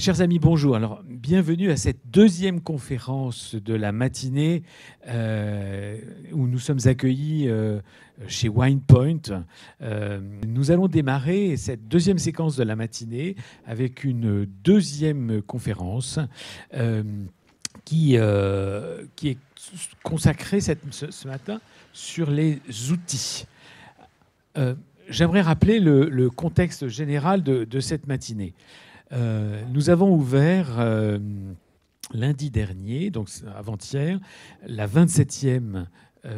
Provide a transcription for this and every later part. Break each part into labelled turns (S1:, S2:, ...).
S1: Chers amis, bonjour. Alors, bienvenue à cette deuxième conférence de la matinée où nous sommes accueillis chez WinePoint. Nous allons démarrer cette deuxième séquence de la matinée avec une deuxième conférence qui est consacrée ce matin sur les outils. J'aimerais rappeler le contexte général de cette matinée. Nous avons ouvert lundi dernier, donc avant-hier, la 27e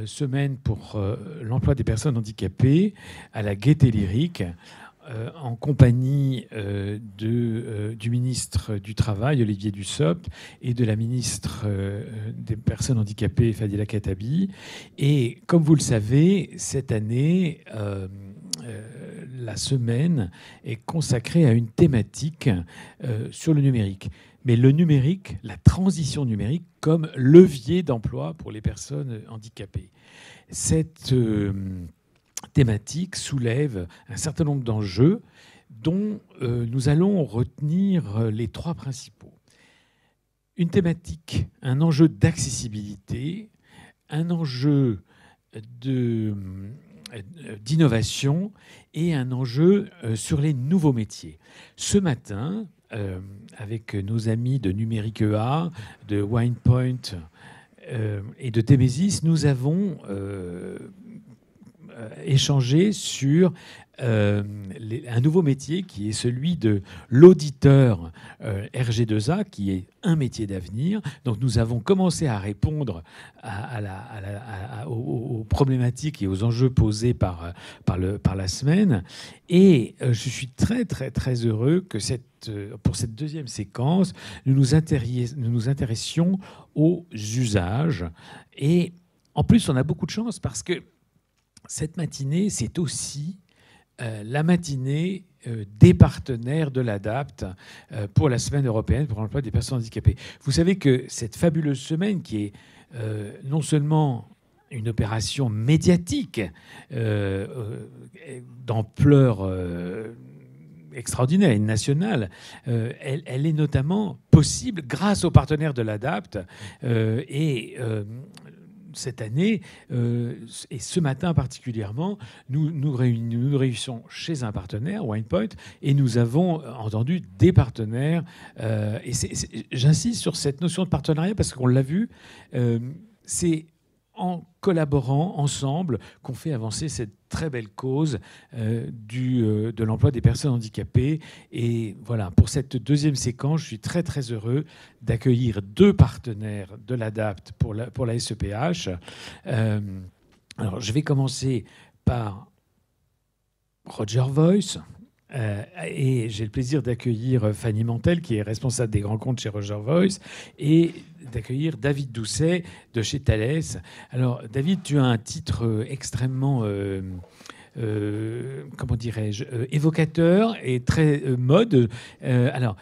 S1: semaine pour l'emploi des personnes handicapées à la Gaîté Lyrique, en compagnie du ministre du Travail, Olivier Dussopt, et de la ministre des Personnes handicapées, Fadila Khattabi. Et comme vous le savez, cette année, la semaine est consacrée à une thématique sur le numérique. Mais le numérique, la transition numérique comme levier d'emploi pour les personnes handicapées. Cette thématique soulève un certain nombre d'enjeux dont nous allons retenir les trois principaux. Une thématique, un enjeu d'accessibilité, un enjeu d'innovation et un enjeu sur les nouveaux métiers. Ce matin, avec nos amis de Numérique EA, de WinePoint et de Temesis, nous avons échangé sur un nouveau métier qui est celui de l'auditeur RG2A, qui est un métier d'avenir. Donc nous avons commencé à répondre aux problématiques et aux enjeux posés par la semaine. Et je suis très très très heureux que pour cette deuxième séquence, nous nous intéressions aux usages. Et en plus, on a beaucoup de chance parce que cette matinée, c'est aussi la matinée des partenaires de l'ADAPT pour la Semaine européenne pour l'emploi des personnes handicapées. Vous savez que cette fabuleuse semaine, qui est non seulement une opération médiatique d'ampleur extraordinaire et nationale, elle est notamment possible grâce aux partenaires de l'ADAPT cette année, et ce matin particulièrement, nous réunissons chez un partenaire, WinePoint, et nous avons entendu des partenaires. Et j'insiste sur cette notion de partenariat parce qu'on l'a vu, c'est en collaborant ensemble qu'on fait avancer cette très belle cause de l'emploi des personnes handicapées. Et voilà, pour cette deuxième séquence, je suis très très heureux d'accueillir deux partenaires de l'ADAPT pour la SEPH. Alors, je vais commencer par Roger Voice. Et j'ai le plaisir d'accueillir Fanny Mantel, qui est responsable des grands comptes chez Roger Voice, et d'accueillir David Doucet de chez Thales. Alors, David, tu as un titre extrêmement, comment dirais-je, évocateur et très mode. Alors,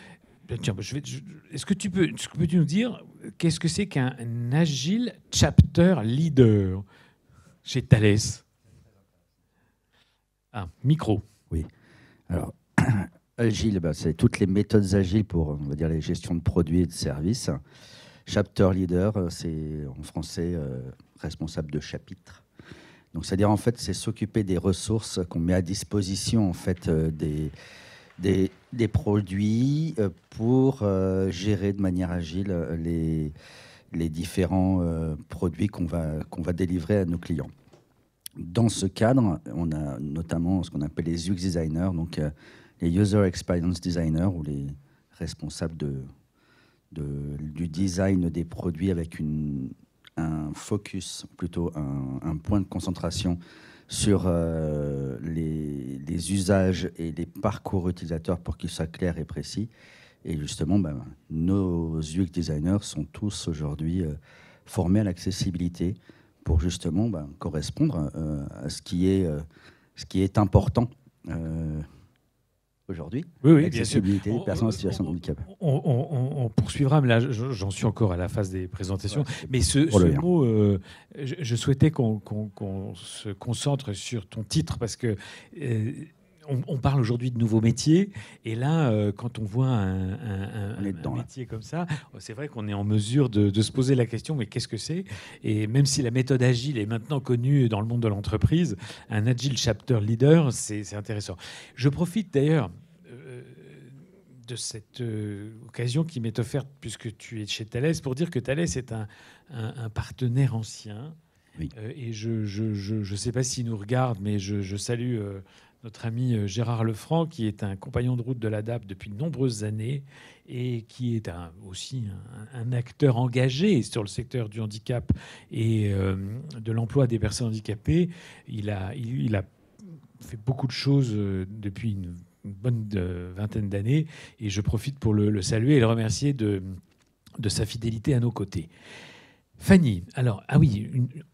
S1: tiens, est-ce que tu peux nous dire qu'est-ce que c'est qu'un Agile Chapter Leader chez Thales? Ah, micro.
S2: Oui. Alors, Agile, c'est toutes les méthodes agiles pour, on va dire, les gestions de produits et de services. Chapter Leader, c'est en français responsable de chapitre. Donc, c'est-à-dire, en fait, c'est s'occuper des ressources qu'on met à disposition, en fait, des produits pour gérer de manière agile les différents produits qu'on va délivrer à nos clients. Dans ce cadre, on a notamment ce qu'on appelle les UX designers, donc les User Experience Designers, ou les responsables du design des produits avec un focus, plutôt un point de concentration sur les usages et les parcours utilisateurs pour qu'ils soient clairs et précis. Et justement, nos UX designers sont tous aujourd'hui formés à l'accessibilité pour justement correspondre à ce qui est important aujourd'hui.
S1: Oui,
S2: l'accessibilité des personnes en situation de handicap.
S1: On poursuivra, mais là, j'en suis encore à la phase des présentations. Ouais, mais ce mot, je souhaitais qu'on se concentre sur ton titre, parce que on parle aujourd'hui de nouveaux métiers, et là, quand on voit un métier comme ça, c'est vrai qu'on est en mesure de se poser la question, mais qu'est-ce que c'est? Et même si la méthode agile est maintenant connue dans le monde de l'entreprise, un Agile Chapter Leader, c'est intéressant. Je profite d'ailleurs de cette occasion qui m'est offerte, puisque tu es chez Thales, pour dire que Thales est un partenaire ancien.
S2: Oui.
S1: Et je ne sais pas s'il nous regarde, mais je salue notre ami Gérard Lefranc, qui est un compagnon de route de l'ADAP depuis de nombreuses années et qui est aussi un acteur engagé sur le secteur du handicap et de l'emploi des personnes handicapées. Il a fait beaucoup de choses depuis une bonne vingtaine d'années, et je profite pour le saluer et le remercier de sa fidélité à nos côtés. Fanny, alors,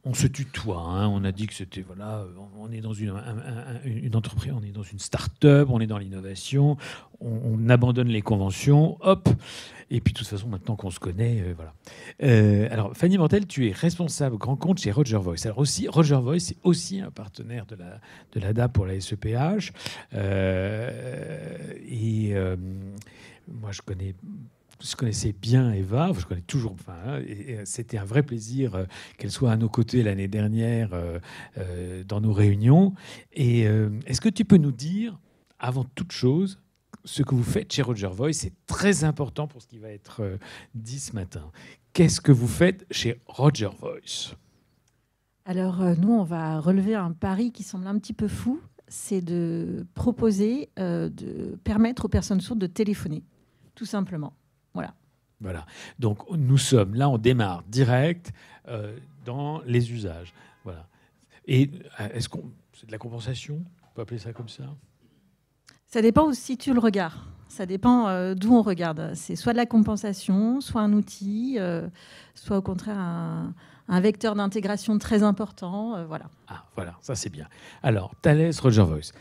S1: on se tutoie, hein, on a dit que c'était, voilà, on est dans une entreprise, on est dans une start-up, on est dans l'innovation, on abandonne les conventions, hop, et puis de toute façon, maintenant qu'on se connaît, voilà. Alors, Fanny Mantel, tu es responsable grand compte chez Roger Voice. Alors aussi, Roger Voice, c'est aussi un partenaire de l'ADAP pour la SEPH, moi, je connaissais bien Eva, je connais toujours. Et c'était un vrai plaisir qu'elle soit à nos côtés l'année dernière dans nos réunions. Et est-ce que tu peux nous dire, avant toute chose, ce que vous faites chez Roger Voice? C'est très important pour ce qui va être dit ce matin. Qu'est-ce que vous faites chez Roger Voice?
S3: Alors, nous, on va relever un pari qui semble un petit peu fou. C'est de proposer, de permettre aux personnes sourdes de téléphoner, tout simplement. Voilà.
S1: Donc, nous sommes là, on démarre direct dans les usages. Voilà. Et est-ce qu'on c'est de la compensation? On peut appeler ça comme ça?
S3: Ça dépend où se situe le regard. Ça dépend d'où on regarde. C'est soit de la compensation, soit un outil, soit au contraire un vecteur d'intégration très important. Voilà.
S1: Ah, voilà, ça c'est bien. Alors, Thales, Roger Voice.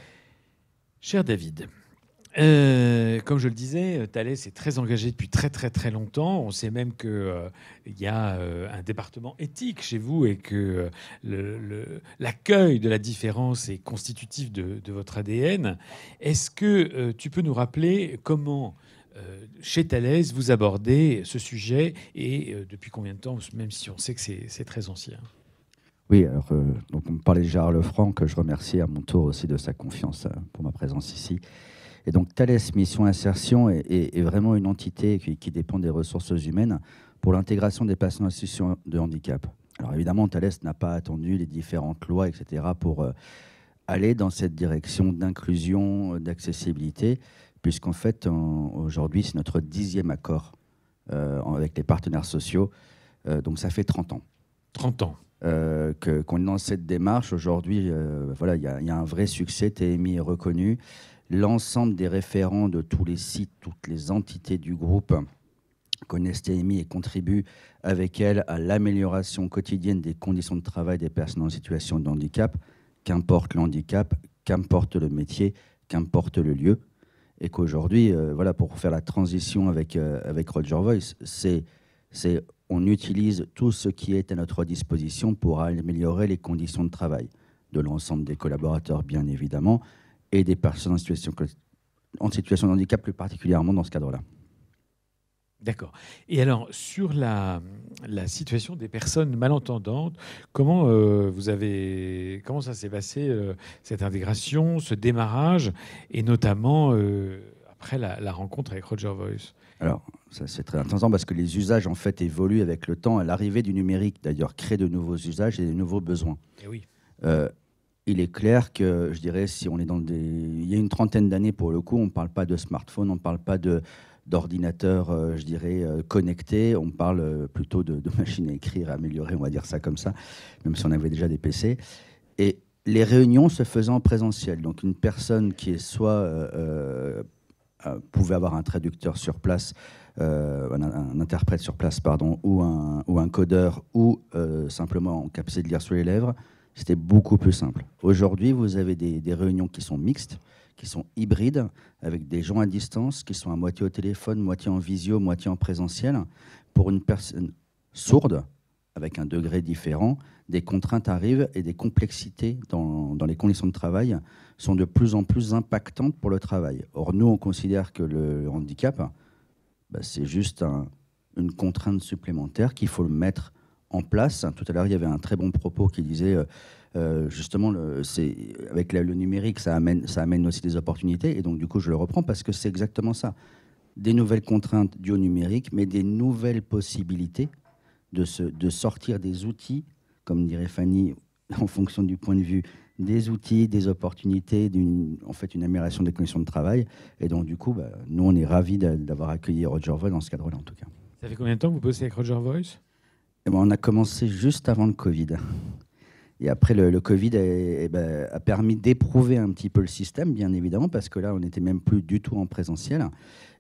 S1: Cher David, comme je le disais, Thales est très engagé depuis très très très longtemps. On sait même qu'il y a un département éthique chez vous et que l'accueil de la différence est constitutif de votre ADN. Est-ce que tu peux nous rappeler comment, chez Thales, vous abordez ce sujet et depuis combien de temps, même si on sait que c'est très ancien?
S2: Oui, alors donc on me parlait de Gérard Lefranc, que je remercie à mon tour aussi de sa confiance pour ma présence ici. Et donc Thales Mission Insertion est vraiment une entité qui dépend des ressources humaines pour l'intégration des personnes en situation de handicap. Alors évidemment, Thales n'a pas attendu les différentes lois, etc., pour aller dans cette direction d'inclusion, d'accessibilité, puisqu'en fait, aujourd'hui, c'est notre 10e accord avec les partenaires sociaux. Donc ça fait 30 ans.
S1: 30 ans.
S2: Qu'on est dans cette démarche. Aujourd'hui, voilà, il y a un vrai succès. TMI est reconnu. L'ensemble des référents de tous les sites, toutes les entités du groupe connaissent TMI et contribuent avec elle à l'amélioration quotidienne des conditions de travail des personnes en situation de handicap, qu'importe le handicap, qu'importe le métier, qu'importe le lieu. Et qu'aujourd'hui, voilà, pour faire la transition avec Roger Voice, on utilise tout ce qui est à notre disposition pour améliorer les conditions de travail de l'ensemble des collaborateurs, bien évidemment, et des personnes en situation de handicap, plus particulièrement dans ce cadre-là.
S1: D'accord. Et alors, sur la situation des personnes malentendantes, comment ça s'est passé, cette intégration, ce démarrage, et notamment après la rencontre avec Roger Voice?
S2: Alors, ça c'est très intéressant parce que les usages en fait évoluent avec le temps. L'arrivée du numérique, d'ailleurs, crée de nouveaux usages et de nouveaux besoins.
S1: Et oui.
S2: Il est clair que, je dirais, si on est il y a une trentaine d'années pour le coup, on ne parle pas de smartphone, on ne parle pas d'ordinateur, je dirais, connecté. On parle plutôt de machines à écrire améliorées, on va dire ça comme ça, même si on avait déjà des PC. Et les réunions se faisaient en présentiel. Donc une personne qui est soit pouvait avoir un traducteur sur place, un interprète sur place, pardon, ou un codeur, ou simplement en capacité de lire sur les lèvres, c'était beaucoup plus simple. Aujourd'hui, vous avez des réunions qui sont mixtes, qui sont hybrides, avec des gens à distance, qui sont à moitié au téléphone, moitié en visio, moitié en présentiel. Pour une personne sourde, avec un degré différent, des contraintes arrivent et des complexités dans les conditions de travail sont de plus en plus impactantes pour le travail. Or, nous, on considère que le handicap, c'est juste une contrainte supplémentaire qu'il faut mettre en place. Tout à l'heure, il y avait un très bon propos qui disait justement, avec le numérique, ça amène aussi des opportunités. Et donc, du coup, je le reprends parce que c'est exactement ça. Des nouvelles contraintes dues au numérique, mais des nouvelles possibilités de sortir des outils, comme dirait Fanny, en fonction du point de vue des outils, des opportunités, une amélioration des conditions de travail. Et donc, du coup, nous, on est ravis d'avoir accueilli Roger Voigt dans ce cadre-là, en tout cas.
S1: Ça fait combien de temps que vous bossez avec Roger Voigt ?
S2: On a commencé juste avant le Covid. Et après, le Covid a permis d'éprouver un petit peu le système, bien évidemment, parce que là, on n'était même plus du tout en présentiel.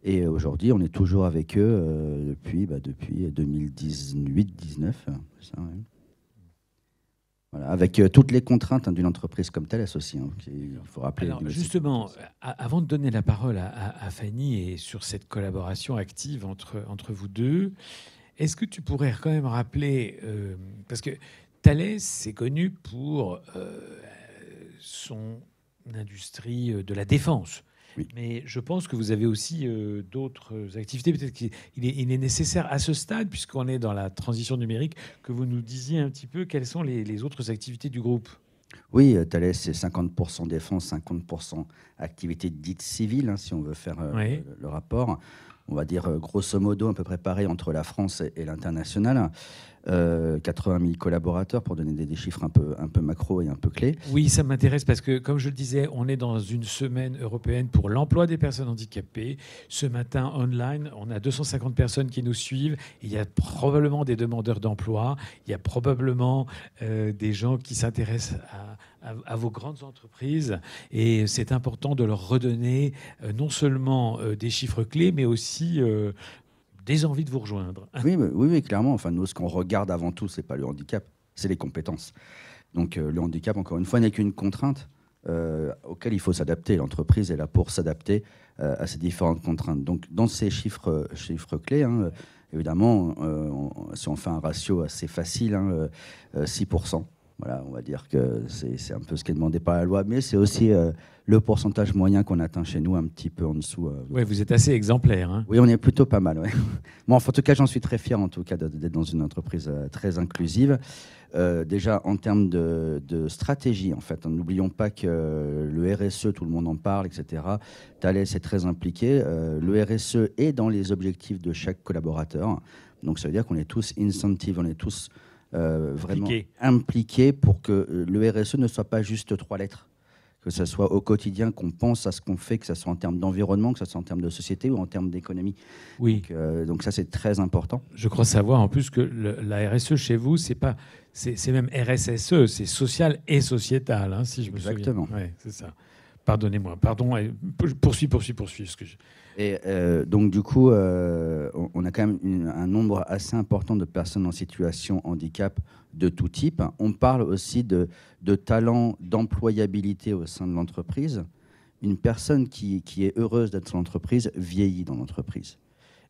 S2: Et aujourd'hui, on est toujours avec eux depuis 2018-19. Voilà, avec toutes les contraintes d'une entreprise comme telle associée. Il faut rappeler.
S1: Alors, justement, avant de donner la parole à Fanny et sur cette collaboration active entre vous deux, est-ce que tu pourrais quand même rappeler, parce que Thales est connu pour son industrie de la défense.
S2: Oui.
S1: Mais je pense que vous avez aussi d'autres activités. Peut-être qu'il est nécessaire à ce stade, puisqu'on est dans la transition numérique, que vous nous disiez un petit peu quelles sont les autres activités du groupe.
S2: Oui, Thales, c'est 50% défense, 50% activité dite civile, si on veut faire le rapport. On va dire grosso modo à peu près pareil entre la France et l'international. 80 000 collaborateurs, pour donner des chiffres un peu macro et un peu clés.
S1: Oui, ça m'intéresse parce que, comme je le disais, on est dans une semaine européenne pour l'emploi des personnes handicapées. Ce matin, online, on a 250 personnes qui nous suivent. Il y a probablement des demandeurs d'emploi. Il y a probablement des gens qui s'intéressent à vos grandes entreprises. Et c'est important de leur redonner non seulement des chiffres clés, mais aussi des envies de vous rejoindre.
S2: Oui, clairement. Enfin, nous, ce qu'on regarde avant tout, c'est pas le handicap, c'est les compétences. Donc, le handicap, encore une fois, n'est qu'une contrainte auquel il faut s'adapter. L'entreprise est là pour s'adapter à ces différentes contraintes. Donc, dans ces chiffres clés, évidemment, si on fait un ratio assez facile, 6%. Voilà, on va dire que c'est un peu ce qui est demandé par la loi, mais c'est aussi le pourcentage moyen qu'on atteint chez nous, un petit peu en dessous.
S1: Oui, vous êtes assez exemplaire.
S2: Oui, on est plutôt pas mal. Ouais. Moi, en tout cas, j'en suis très fier en tout cas d'être dans une entreprise très inclusive. Déjà, en termes de stratégie, en fait, n'oublions pas que le RSE, tout le monde en parle, etc. Thales est très impliqué. Le RSE est dans les objectifs de chaque collaborateur. Donc, ça veut dire qu'on est tous incentive, on est tous vraiment impliqués pour que le RSE ne soit pas juste 3 lettres, que ce soit au quotidien qu'on pense à ce qu'on fait, que ce soit en termes d'environnement, que ce soit en termes de société ou en termes d'économie.
S1: Oui.
S2: Donc ça, c'est très important.
S1: Je crois savoir en plus que la RSE chez vous, c'est même RSSE, c'est social et sociétal, si je me souviens.
S2: Exactement.
S1: Ouais, c'est ça. Pardonnez-moi, pardon, poursuis.
S2: Et donc du coup, on a quand même un nombre assez important de personnes en situation handicap de tout type. On parle aussi de talent d'employabilité au sein de l'entreprise. Une personne qui est heureuse d'être dans l'entreprise vieillit dans l'entreprise.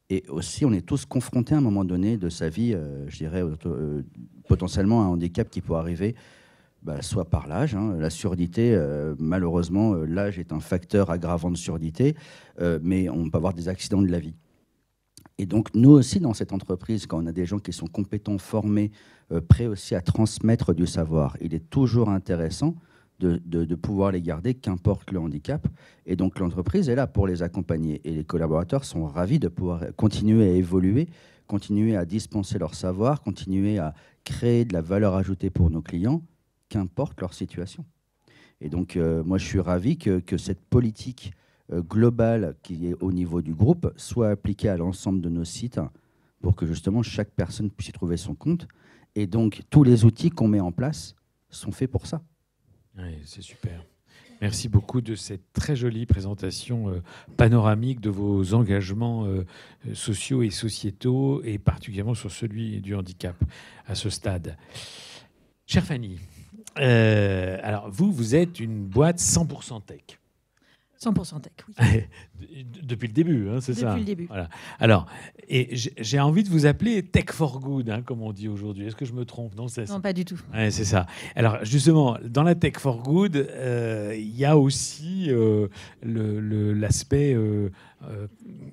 S2: Et aussi, on est tous confrontés à un moment donné de sa vie, je dirais, potentiellement à un handicap qui peut arriver soit par l'âge. La surdité, malheureusement, l'âge est un facteur aggravant de surdité, mais on peut avoir des accidents de la vie. Et donc, nous aussi, dans cette entreprise, quand on a des gens qui sont compétents, formés, prêts aussi à transmettre du savoir, il est toujours intéressant de pouvoir les garder, qu'importe le handicap. Et donc, l'entreprise est là pour les accompagner. Et les collaborateurs sont ravis de pouvoir continuer à évoluer, continuer à dispenser leur savoir, continuer à créer de la valeur ajoutée pour nos clients, qu'importe leur situation. Et donc, moi, je suis ravi que cette politique globale qui est au niveau du groupe soit appliquée à l'ensemble de nos sites pour que, justement, chaque personne puisse y trouver son compte. Et donc, tous les outils qu'on met en place sont faits pour ça.
S1: Oui, c'est super. Merci beaucoup de cette très jolie présentation panoramique de vos engagements sociaux et sociétaux, et particulièrement sur celui du handicap à ce stade. Chère Fanny, alors vous êtes une boîte 100% tech.
S3: 100% tech, oui.
S1: Depuis le début, hein, c'est ça.
S3: Depuis le début.
S1: Voilà. Alors, et j'ai envie de vous appeler Tech for Good, hein, comme on dit aujourd'hui. Est-ce que je me trompe? Non,
S3: Non, pas du tout.
S1: Ouais, c'est ça. Alors, justement, dans la Tech for Good, il y a aussi l'aspect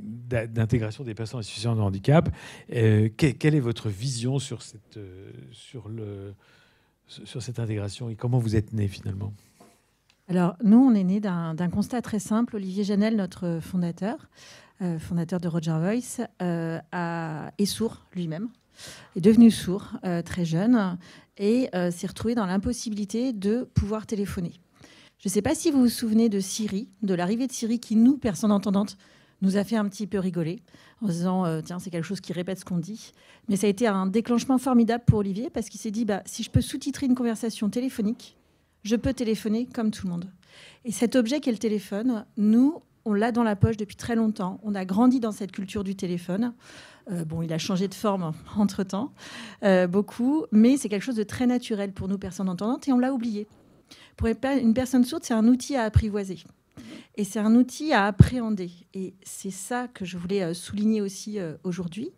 S1: d'intégration des personnes en situation de handicap. Quelle est votre vision sur cette intégration et comment vous êtes né finalement?
S3: Alors, nous, on est né d'un constat très simple. Olivier Janel, notre fondateur de Roger Voice, est sourd lui-même, est devenu sourd très jeune et s'est retrouvé dans l'impossibilité de pouvoir téléphoner. Je ne sais pas si vous vous souvenez de Siri, de l'arrivée de Siri qui, nous, personnes entendantes, nous a fait un petit peu rigoler en se disant tiens, c'est quelque chose qui répète ce qu'on dit. Mais ça a été un déclenchement formidable pour Olivier parce qu'il s'est dit si je peux sous-titrer une conversation téléphonique, je peux téléphoner comme tout le monde. Et cet objet qu'est le téléphone, nous, on l'a dans la poche depuis très longtemps. On a grandi dans cette culture du téléphone. Il a changé de forme entre-temps, beaucoup, mais c'est quelque chose de très naturel pour nous, personnes entendantes, et on l'a oublié. Pour une personne sourde, c'est un outil à apprivoiser. Et c'est un outil à appréhender. Et c'est ça que je voulais souligner aussi aujourd'hui.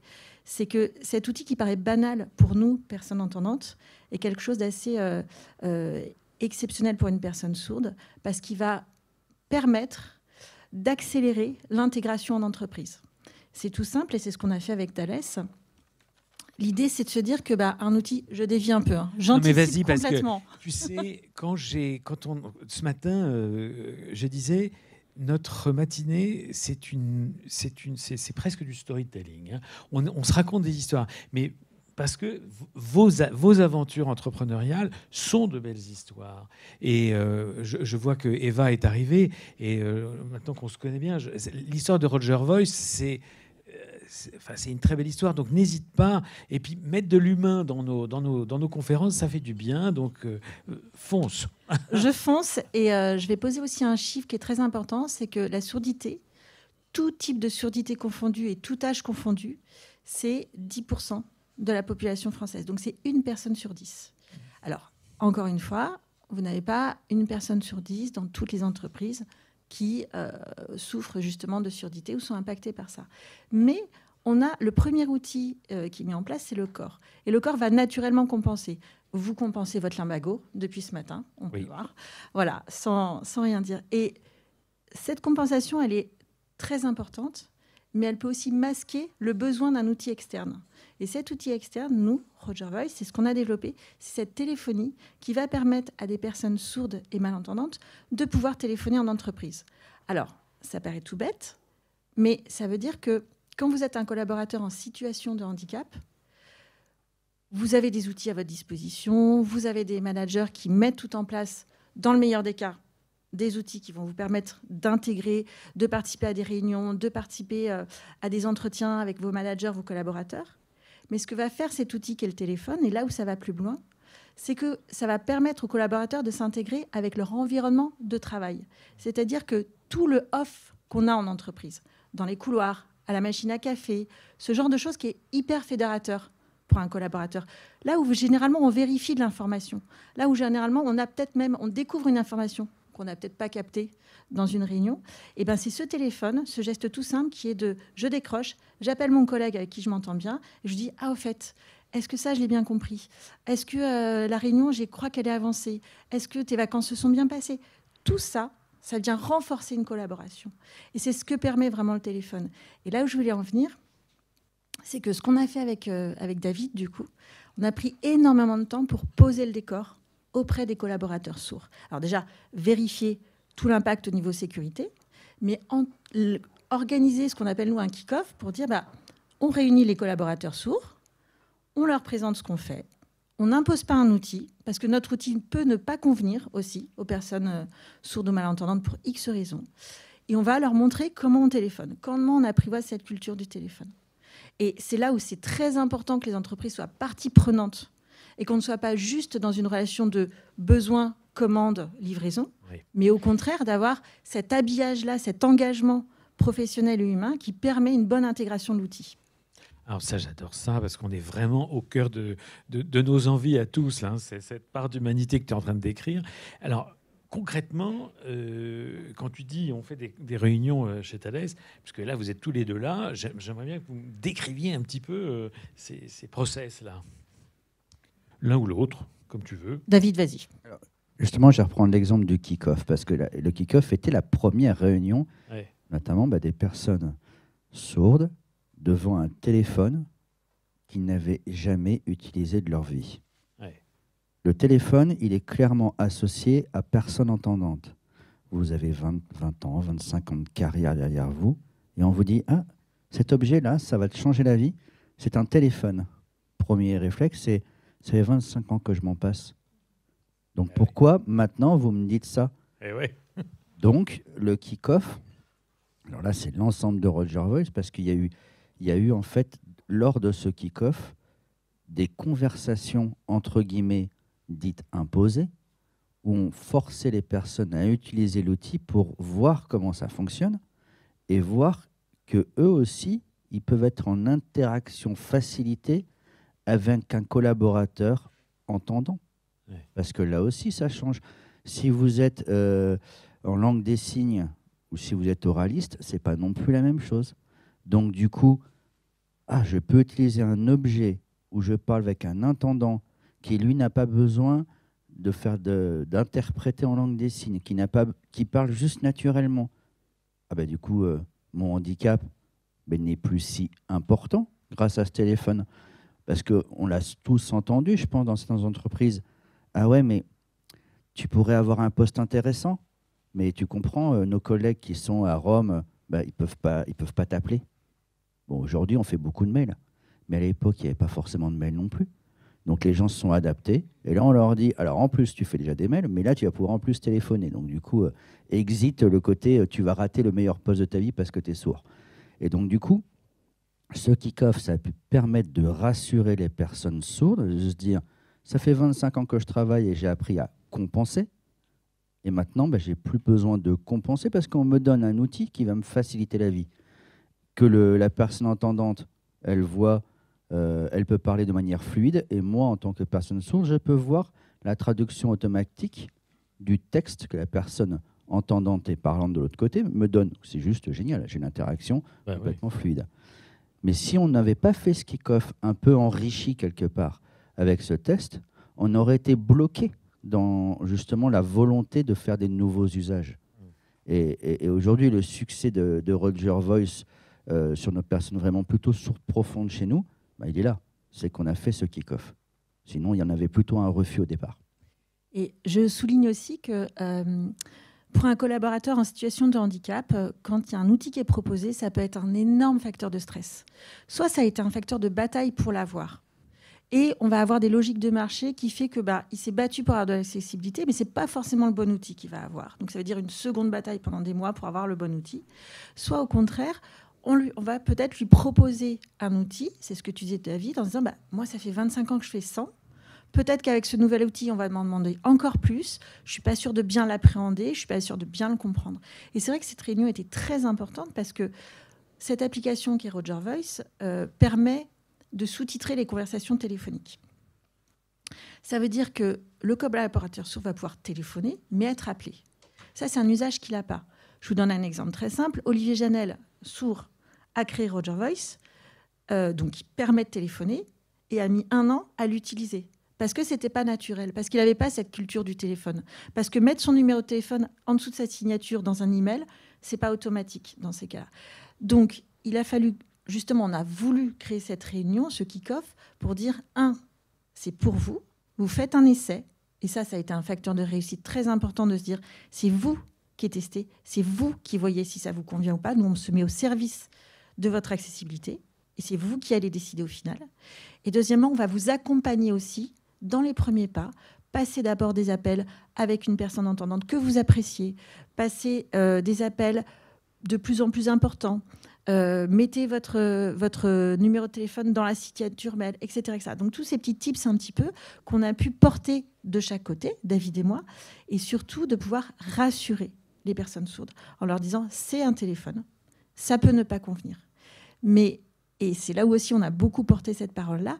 S3: C'est que cet outil qui paraît banal pour nous, personnes entendantes, est quelque chose d'assez exceptionnel pour une personne sourde parce qu'il va permettre d'accélérer l'intégration en entreprise. C'est tout simple et c'est ce qu'on a fait avec Thales. L'idée, c'est de se dire que un outil, je dévie un peu, j'anticipe complètement.
S1: Parce que, tu sais, ce matin, je disais, notre matinée, c'est presque du storytelling. Hein. On se raconte des histoires, mais parce que vos aventures entrepreneuriales sont de belles histoires. Et je vois que Eva est arrivée. Et maintenant qu'on se connaît bien, l'histoire de Roger Voice, c'est une très belle histoire. Donc n'hésite pas. Et puis mettre de l'humain dans nos conférences, ça fait du bien. Donc fonce.
S3: Je fonce. Et je vais poser aussi un chiffre qui est très important. C'est que la surdité, tout type de surdité confondu et tout âge confondu, c'est 10% de la population française. Donc, c'est 1 personne sur 10. Alors, encore une fois, vous n'avez pas 1 personne sur 10 dans toutes les entreprises qui souffrent justement de surdité ou sont impactées par ça. Mais on a le premier outil qui est mis en place, c'est le corps. Et le corps va naturellement compenser. Vous compensez votre lumbago depuis ce matin, on peut le voir. Voilà, sans rien dire. Et cette compensation, elle est très importante, mais elle peut aussi masquer le besoin d'un outil externe. Et cet outil externe, nous, Roger Voice, c'est ce qu'on a développé, c'est cette téléphonie qui va permettre à des personnes sourdes et malentendantes de pouvoir téléphoner en entreprise. Alors, ça paraît tout bête, mais ça veut dire que quand vous êtes un collaborateur en situation de handicap, vous avez des outils à votre disposition, vous avez des managers qui mettent tout en place, dans le meilleur des cas, des outils qui vont vous permettre d'intégrer, de participer à des réunions, de participer à des entretiens avec vos managers, vos collaborateurs. Mais ce que va faire cet outil qu'est le téléphone, et là où ça va plus loin, c'est que ça va permettre aux collaborateurs de s'intégrer avec leur environnement de travail. C'est-à-dire que tout le off qu'on a en entreprise, dans les couloirs, à la machine à café, ce genre de choses qui est hyper fédérateur pour un collaborateur. Là où généralement on vérifie de l'information, là où généralement on découvre une information qu'on n'a peut-être pas captée dans une réunion, et c'est ce téléphone, ce geste tout simple qui est de je décroche, j'appelle mon collègue avec qui je m'entends bien, et je dis au fait, est-ce que ça je l'ai bien compris? Est-ce que la réunion, je crois qu'elle est avancée? Est-ce que tes vacances se sont bien passées? Tout ça, ça vient renforcer une collaboration. Et c'est ce que permet vraiment le téléphone. Et là où je voulais en venir, c'est que ce qu'on a fait avec David, du coup, on a pris énormément de temps pour poser le décor auprès des collaborateurs sourds. Alors déjà, vérifier tout l'impact au niveau sécurité, mais organiser ce qu'on appelle, nous, un kick-off pour dire, on réunit les collaborateurs sourds, on leur présente ce qu'on fait, on n'impose pas un outil, parce que notre outil peut ne pas convenir aussi aux personnes sourdes ou malentendantes pour X raisons, et on va leur montrer comment on téléphone, comment on apprivoise cette culture du téléphone. Et c'est là où c'est très important que les entreprises soient partie prenante et qu'on ne soit pas juste dans une relation de besoin, commande, livraison, oui, mais au contraire d'avoir cet habillage-là, cet engagement professionnel et humain qui permet une bonne intégration de l'outil.
S1: Alors ça, j'adore ça, parce qu'on est vraiment au cœur de nos envies à tous. Là, hein. C'est cette part d'humanité que tu es en train de décrire. Alors, concrètement, quand tu dis on fait des réunions chez Thales, puisque là vous êtes tous les deux là, j'aimerais bien que vous me décriviez un petit peu ces process-là. L'un ou l'autre, comme tu veux.
S3: David, vas-y.
S2: Alors, justement, je vais reprendre l'exemple du kick-off, parce que le kick-off était la première réunion, notamment des personnes sourdes devant un téléphone qu'ils n'avaient jamais utilisé de leur vie. Le téléphone, il est clairement associé à personne entendante. Vous avez 20 ans, 25 ans de carrière derrière vous, et on vous dit « Ah, cet objet-là, ça va te changer la vie, c'est un téléphone. » Premier réflexe, c'est « Ça fait 25 ans que je m'en passe. Donc pourquoi maintenant vous me dites ça ?» Donc le kick-off, alors là c'est l'ensemble de Roger Voice, parce qu'il y a eu en fait, lors de ce kick-off, des conversations entre guillemets dites imposées, où on forçait les personnes à utiliser l'outil pour voir comment ça fonctionne et voir que eux aussi, ils peuvent être en interaction facilitée avec un collaborateur entendant. Parce que là aussi, ça change. Si vous êtes en langue des signes ou si vous êtes oraliste, ce n'est pas non plus la même chose. Donc du coup, je peux utiliser un objet où je parle avec un entendant qui, lui, n'a pas besoin d'interpréter en langue des signes, qui parle juste naturellement. Du coup, mon handicap n'est plus si important grâce à ce téléphone. Parce qu'on l'a tous entendu, je pense, dans certaines entreprises. Ah ouais, mais tu pourrais avoir un poste intéressant, mais tu comprends, nos collègues qui sont à Rome, ils peuvent pas t'appeler. Bon, aujourd'hui, on fait beaucoup de mails, mais à l'époque, il n'y avait pas forcément de mails non plus. Donc les gens se sont adaptés, et là on leur dit, alors en plus tu fais déjà des mails, mais là tu vas pouvoir en plus téléphoner. Donc du coup, exit le côté, tu vas rater le meilleur poste de ta vie parce que tu es sourd. Et donc du coup, ce kick-off, ça a pu permettre de rassurer les personnes sourdes, de se dire, ça fait 25 ans que je travaille et j'ai appris à compenser, et maintenant j'ai plus besoin de compenser parce qu'on me donne un outil qui va me faciliter la vie. Que la personne entendante, elle voit... elle peut parler de manière fluide, et moi, en tant que personne sourde, je peux voir la traduction automatique du texte que la personne entendante et parlante de l'autre côté me donne. C'est juste génial, j'ai une interaction complètement fluide. Mais si on n'avait pas fait ce kick-off un peu enrichi quelque part avec ce test, on aurait été bloqué dans justement la volonté de faire des nouveaux usages. Et aujourd'hui, le succès de Roger Voice sur nos personnes vraiment plutôt sourdes profondes chez nous, il est là, c'est qu'on a fait ce kick-off. Sinon, il y en avait plutôt un refus au départ.
S3: Et je souligne aussi que pour un collaborateur en situation de handicap, quand il y a un outil qui est proposé, ça peut être un énorme facteur de stress. Soit ça a été un facteur de bataille pour l'avoir. Et on va avoir des logiques de marché qui fait que il s'est battu pour avoir de l'accessibilité, mais ce n'est pas forcément le bon outil qu'il va avoir. Donc ça veut dire une seconde bataille pendant des mois pour avoir le bon outil. Soit au contraire, on va peut-être lui proposer un outil, c'est ce que tu disais David, en disant moi ça fait 25 ans que je fais 100, peut-être qu'avec ce nouvel outil on va m'en demander encore plus, je ne suis pas sûre de bien l'appréhender, je ne suis pas sûre de bien le comprendre. Et c'est vrai que cette réunion était très importante parce que cette application qui est Roger Voice permet de sous-titrer les conversations téléphoniques. Ça veut dire que le collaborateur sourd va pouvoir téléphoner, mais être appelé. Ça, c'est un usage qu'il n'a pas. Je vous donne un exemple très simple. Olivier Janel, sourd, a créé Roger Voice, donc qui permet de téléphoner, et a mis 1 an à l'utiliser. Parce que ce n'était pas naturel, parce qu'il n'avait pas cette culture du téléphone. Parce que mettre son numéro de téléphone en dessous de sa signature dans un email, ce n'est pas automatique dans ces cas-là. Donc, il a fallu, justement, on a voulu créer cette réunion, ce kick-off, pour dire, c'est pour vous, vous faites un essai, et ça a été un facteur de réussite très important de se dire, c'est vous qui est testé, c'est vous qui voyez si ça vous convient ou pas. Nous, on se met au service de votre accessibilité et c'est vous qui allez décider au final. Et deuxièmement, on va vous accompagner aussi dans les premiers pas. Passez d'abord des appels avec une personne entendante que vous appréciez. Passez des appels de plus en plus importants. Mettez votre numéro de téléphone dans la signature mail, etc., etc. Donc tous ces petits tips un petit peu qu'on a pu porter de chaque côté, David et moi, et surtout de pouvoir rassurer les personnes sourdes en leur disant c'est un téléphone, ça peut ne pas convenir. Mais, et c'est là où aussi on a beaucoup porté cette parole-là,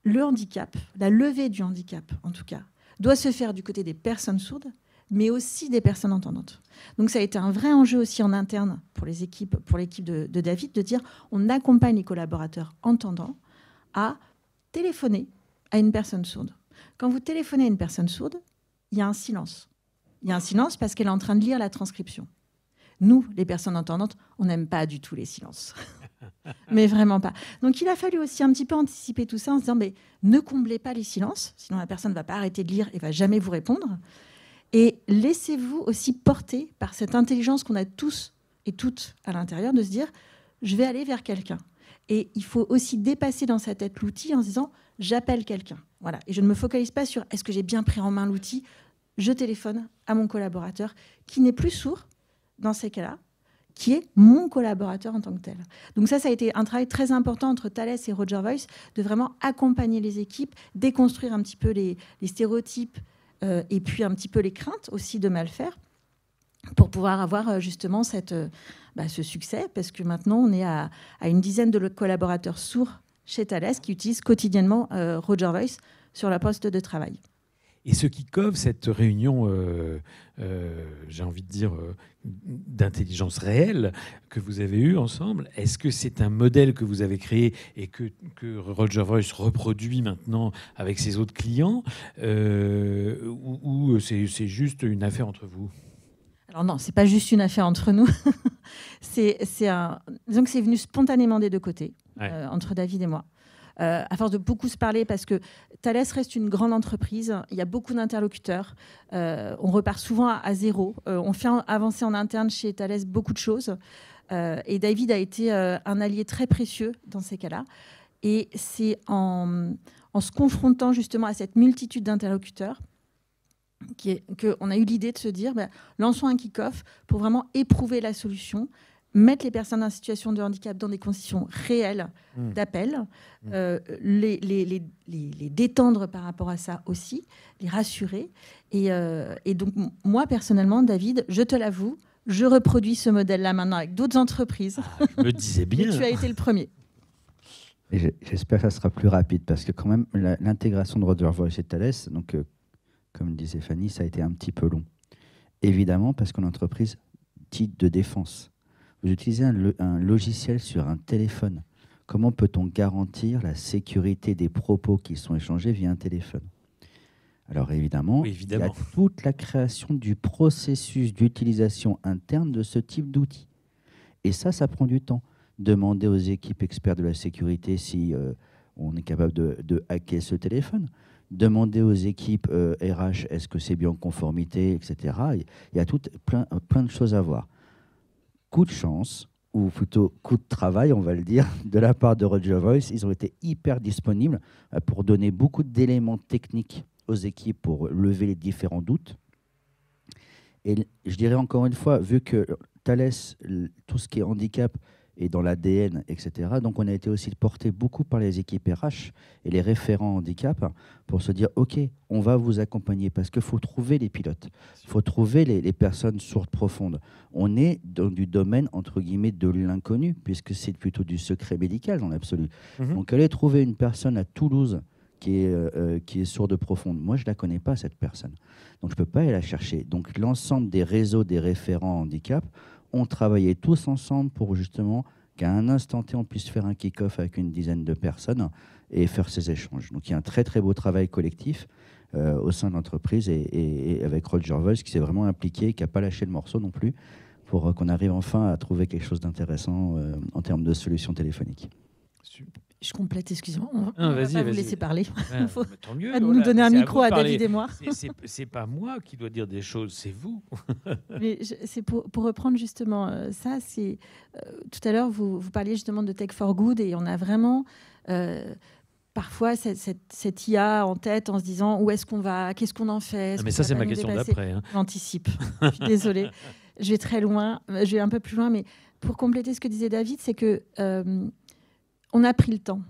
S3: le handicap, la levée du handicap en tout cas, doit se faire du côté des personnes sourdes, mais aussi des personnes entendantes. Donc ça a été un vrai enjeu aussi en interne pour l'équipe de David, de dire on accompagne les collaborateurs entendants à téléphoner à une personne sourde. Quand vous téléphonez à une personne sourde, il y a un silence. Il y a un silence parce qu'elle est en train de lire la transcription. Nous, les personnes entendantes, on n'aime pas du tout les silences. Mais vraiment pas. Donc il a fallu aussi un petit peu anticiper tout ça en se disant mais ne comblez pas les silences, sinon la personne ne va pas arrêter de lire et ne va jamais vous répondre. Et laissez-vous aussi porter par cette intelligence qu'on a tous et toutes à l'intérieur de se dire je vais aller vers quelqu'un. Et il faut aussi dépasser dans sa tête l'outil en se disant j'appelle quelqu'un. Voilà. Et je ne me focalise pas sur est-ce que j'ai bien pris en main l'outil. Je téléphone à mon collaborateur qui n'est plus sourd dans ces cas-là, qui est mon collaborateur en tant que tel. Donc ça a été un travail très important entre Thales et Roger Voice, de vraiment accompagner les équipes, déconstruire un petit peu les stéréotypes et puis un petit peu les craintes aussi de mal faire pour pouvoir avoir justement ce succès, parce que maintenant on est à une dizaine de collaborateurs sourds chez Thales qui utilisent quotidiennement Roger Voice sur la poste de travail.
S1: Et ce qui couvre cette réunion, j'ai envie de dire, d'intelligence réelle que vous avez eue ensemble, est-ce que c'est un modèle que vous avez créé et que Roger Voice reproduit maintenant avec ses autres clients, ou c'est juste une affaire entre vous ?
S3: Alors non, c'est pas juste une affaire entre nous. Disons que c'est venu spontanément des deux côtés, entre David et moi. À force de beaucoup se parler, parce que Thales reste une grande entreprise, il y a beaucoup d'interlocuteurs, on repart souvent à zéro, on fait avancer en interne chez Thales beaucoup de choses, et David a été un allié très précieux dans ces cas-là. Et c'est en se confrontant justement à cette multitude d'interlocuteurs qu'on a eu l'idée de se dire lançons un kick-off pour vraiment éprouver la solution, mettre les personnes en situation de handicap dans des conditions réelles d'appel, les détendre par rapport à ça aussi, les rassurer. Et donc, moi, personnellement, David, je te l'avoue, je reproduis ce modèle-là maintenant avec d'autres entreprises.
S1: Je me disais bien.
S3: Et tu as été le premier.
S2: Et j'espère que ça sera plus rapide, parce que quand même, l'intégration de Roger Voice et Thales, donc, comme disait Fanny, ça a été un petit peu long. Évidemment, parce qu'on est une entreprise dite de défense. Vous utilisez un logiciel sur un téléphone. Comment peut-on garantir la sécurité des propos qui sont échangés via un téléphone ? Alors évidemment, il y a toute la création du processus d'utilisation interne de ce type d'outil. Et ça prend du temps. Demander aux équipes experts de la sécurité si on est capable de hacker ce téléphone. Demander aux équipes RH est-ce que c'est bien en conformité, etc. Il y a plein de choses à voir. Coup de chance, ou plutôt coup de travail, on va le dire, de la part de Roger Voice. Ils ont été hyper disponibles pour donner beaucoup d'éléments techniques aux équipes pour lever les différents doutes. Et je dirais encore une fois, vu que Thales, tout ce qui est handicap est dans l'ADN, etc., donc on a été aussi porté beaucoup par les équipes RH et les référents handicap pour se dire, OK, on va vous accompagner, parce qu'il faut trouver les pilotes, il faut trouver les personnes sourdes profondes. On est dans du domaine, entre guillemets, de l'inconnu, puisque c'est plutôt du secret médical dans l'absolu. Donc aller trouver une personne à Toulouse qui est sourde profonde, moi je ne la connais pas, cette personne. Donc je ne peux pas aller la chercher. Donc l'ensemble des réseaux des référents handicap ont travaillé tous ensemble pour justement qu'à un instant T, on puisse faire un kick-off avec une dizaine de personnes et faire ces échanges. Donc il y a un très très beau travail collectif au sein de l'entreprise et avec Roger Voice qui s'est vraiment impliqué, qui n'a pas lâché le morceau non plus, pour qu'on arrive enfin à trouver quelque chose d'intéressant en termes de solutions téléphoniques.
S3: Je complète, excusez-moi. On va pas vous laisser parler.
S1: Il faut
S3: tant mieux, nous donner un micro à David et moi.
S1: C'est pas moi qui dois dire des choses, c'est vous.
S3: Mais c'est pour reprendre justement ça. Tout à l'heure, vous parliez justement de Tech for Good et on a vraiment parfois cette IA en tête en se disant où est-ce qu'on va, qu'est-ce qu'on en fait.
S1: Mais ça, c'est ma question d'après.
S3: J'anticipe. Je suis désolée. Je vais très loin. Je vais un peu plus loin. Mais pour compléter ce que disait David, c'est que on a pris le temps.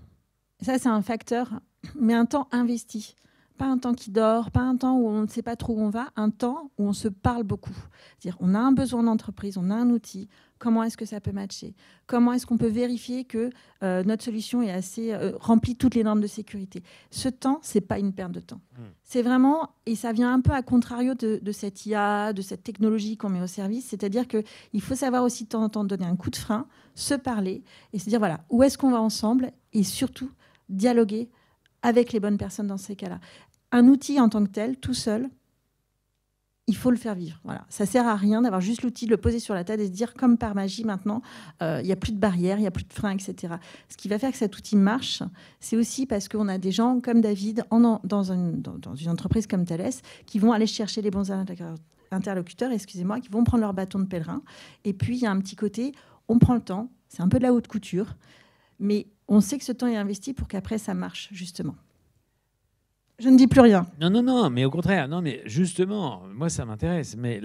S3: Ça, c'est un facteur, mais un temps investi. Pas un temps qui dort, pas un temps où on ne sait pas trop où on va, un temps où on se parle beaucoup. C'est-à-dire, on a un besoin d'entreprise, on a un outil. comment est-ce que ça peut matcher? Comment est-ce qu'on peut vérifier que notre solution est assez remplit toutes les normes de sécurité? Ce temps, c'est pas une perte de temps. C'est vraiment, et ça vient un peu à contrario de cette IA, de cette technologie qu'on met au service, c'est-à-dire qu'il faut savoir aussi de temps en temps donner un coup de frein, se parler et se dire voilà, où est-ce qu'on va ensemble et surtout dialoguer avec les bonnes personnes dans ces cas-là. Un outil en tant que tel, tout seul, il faut le faire vivre. Voilà. Ça ne sert à rien d'avoir juste l'outil, de le poser sur la table et se dire, comme par magie, maintenant, il n'y a plus de barrières, il n'y a plus de freins, etc. Ce qui va faire que cet outil marche, c'est aussi parce qu'on a des gens comme David dans une entreprise comme Thales qui vont aller chercher les bons interlocuteurs, excusez-moi, qui vont prendre leur bâton de pèlerin. Et puis, il y a un petit côté, on prend le temps, c'est un peu de la haute couture, mais on sait que ce temps est investi pour qu'après, ça marche, justement. Je ne dis plus rien.
S1: Non, mais au contraire, non, mais justement, moi ça m'intéresse. Mais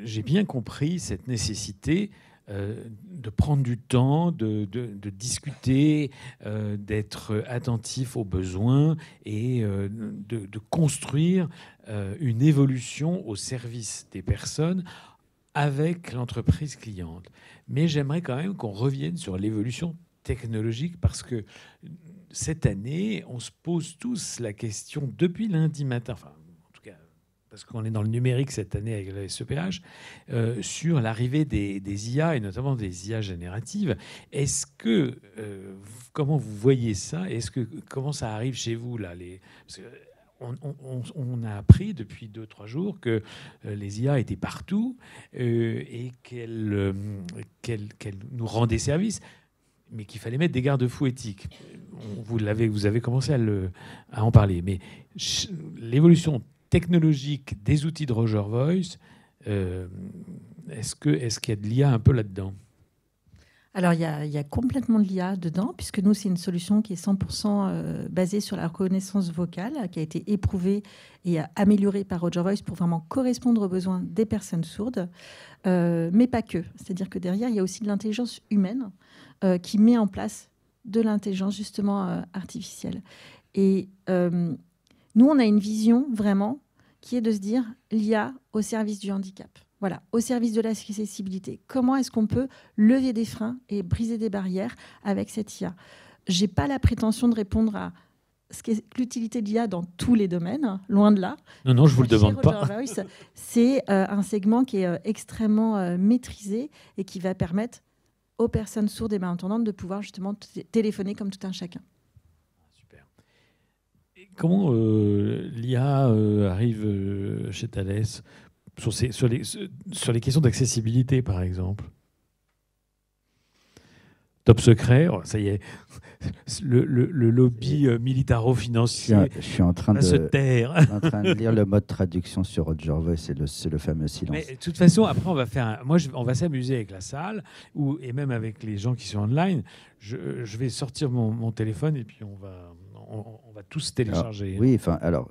S1: j'ai bien compris cette nécessité de prendre du temps, de discuter, d'être attentif aux besoins et de construire une évolution au service des personnes avec l'entreprise cliente. Mais j'aimerais quand même qu'on revienne sur l'évolution technologique parce que cette année, on se pose tous la question depuis lundi matin, enfin, en tout cas, parce qu'on est dans le numérique cette année avec la SEPH, sur l'arrivée des IA et notamment des IA génératives. Est-ce que, comment vous voyez ça? Comment ça arrive chez vous là parce que on a appris depuis 2-3 jours que les IA étaient partout et qu'elles nous rendaient service, mais qu'il fallait mettre des garde-fous éthiques. Vous avez commencé à en parler. Mais l'évolution technologique des outils de Roger Voice, est-ce qu'il y a de l'IA un peu là-dedans?
S3: Alors, il y a complètement de l'IA dedans, puisque nous, c'est une solution qui est 100% basée sur la reconnaissance vocale, qui a été éprouvée et améliorée par Roger Voice pour vraiment correspondre aux besoins des personnes sourdes, mais pas que. C'est-à-dire que derrière, il y a aussi de l'intelligence humaine qui met en place de l'intelligence justement artificielle. Et nous, on a une vision vraiment qui est de se dire l'IA au service du handicap. Voilà, au service de l'accessibilité. Comment est-ce qu'on peut lever des freins et briser des barrières avec cette IA? Je n'ai pas la prétention de répondre à ce qu'est l'utilité de l'IA dans tous les domaines, loin de là.
S1: Non, je ne vous le demande pas.
S3: Voice, c'est un segment qui est extrêmement maîtrisé et qui va permettre aux personnes sourdes et malentendantes de pouvoir justement téléphoner comme tout un chacun.
S1: Super. Et comment l'IA arrive chez Thales sur les questions d'accessibilité, par exemple? Top secret, ça y est, le lobby militaro-financier
S2: je suis en train
S1: va se taire.
S2: en train de lire le mode traduction sur Roger Voice, c'est le fameux silence.
S1: Mais de toute façon, après, on va faire on va s'amuser avec la salle et même avec les gens qui sont online. Je vais sortir mon téléphone et puis on va tous télécharger.
S2: Alors,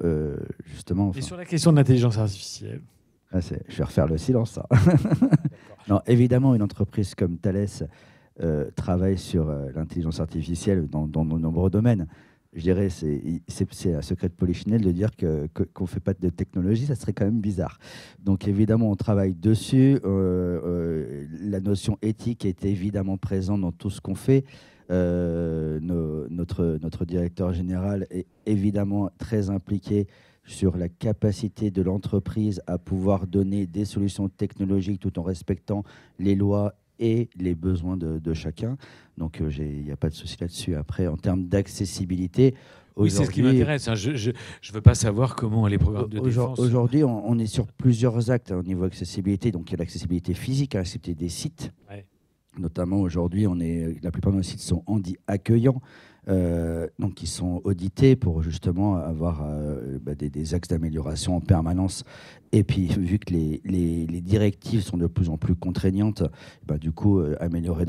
S2: justement...
S1: Et sur la question de l'intelligence artificielle,
S2: je vais refaire le silence, ça. Non, évidemment, une entreprise comme Thales travaille sur l'intelligence artificielle dans de nombreux domaines. Je dirais c'est un secret de Polichinelle de dire qu'on ne fait pas de technologie, ça serait quand même bizarre. Donc évidemment, on travaille dessus. La notion éthique est évidemment présente dans tout ce qu'on fait. Notre directeur général est évidemment très impliqué sur la capacité de l'entreprise à pouvoir donner des solutions technologiques tout en respectant les lois et les besoins de chacun. Donc, il n'y a pas de souci là-dessus. Après, en termes d'accessibilité...
S1: Oui, c'est ce qui m'intéresse. Je ne veux pas savoir comment les programmes de défense...
S2: Aujourd'hui, on est sur plusieurs actes au niveau accessibilité. Donc, il y a l'accessibilité physique, l'accessibilité des sites. Ouais. Notamment, aujourd'hui, la plupart de nos sites sont accueillants. Donc, ils sont audités pour justement avoir des axes d'amélioration en permanence. Et puis, vu que les directives sont de plus en plus contraignantes, du coup, améliorer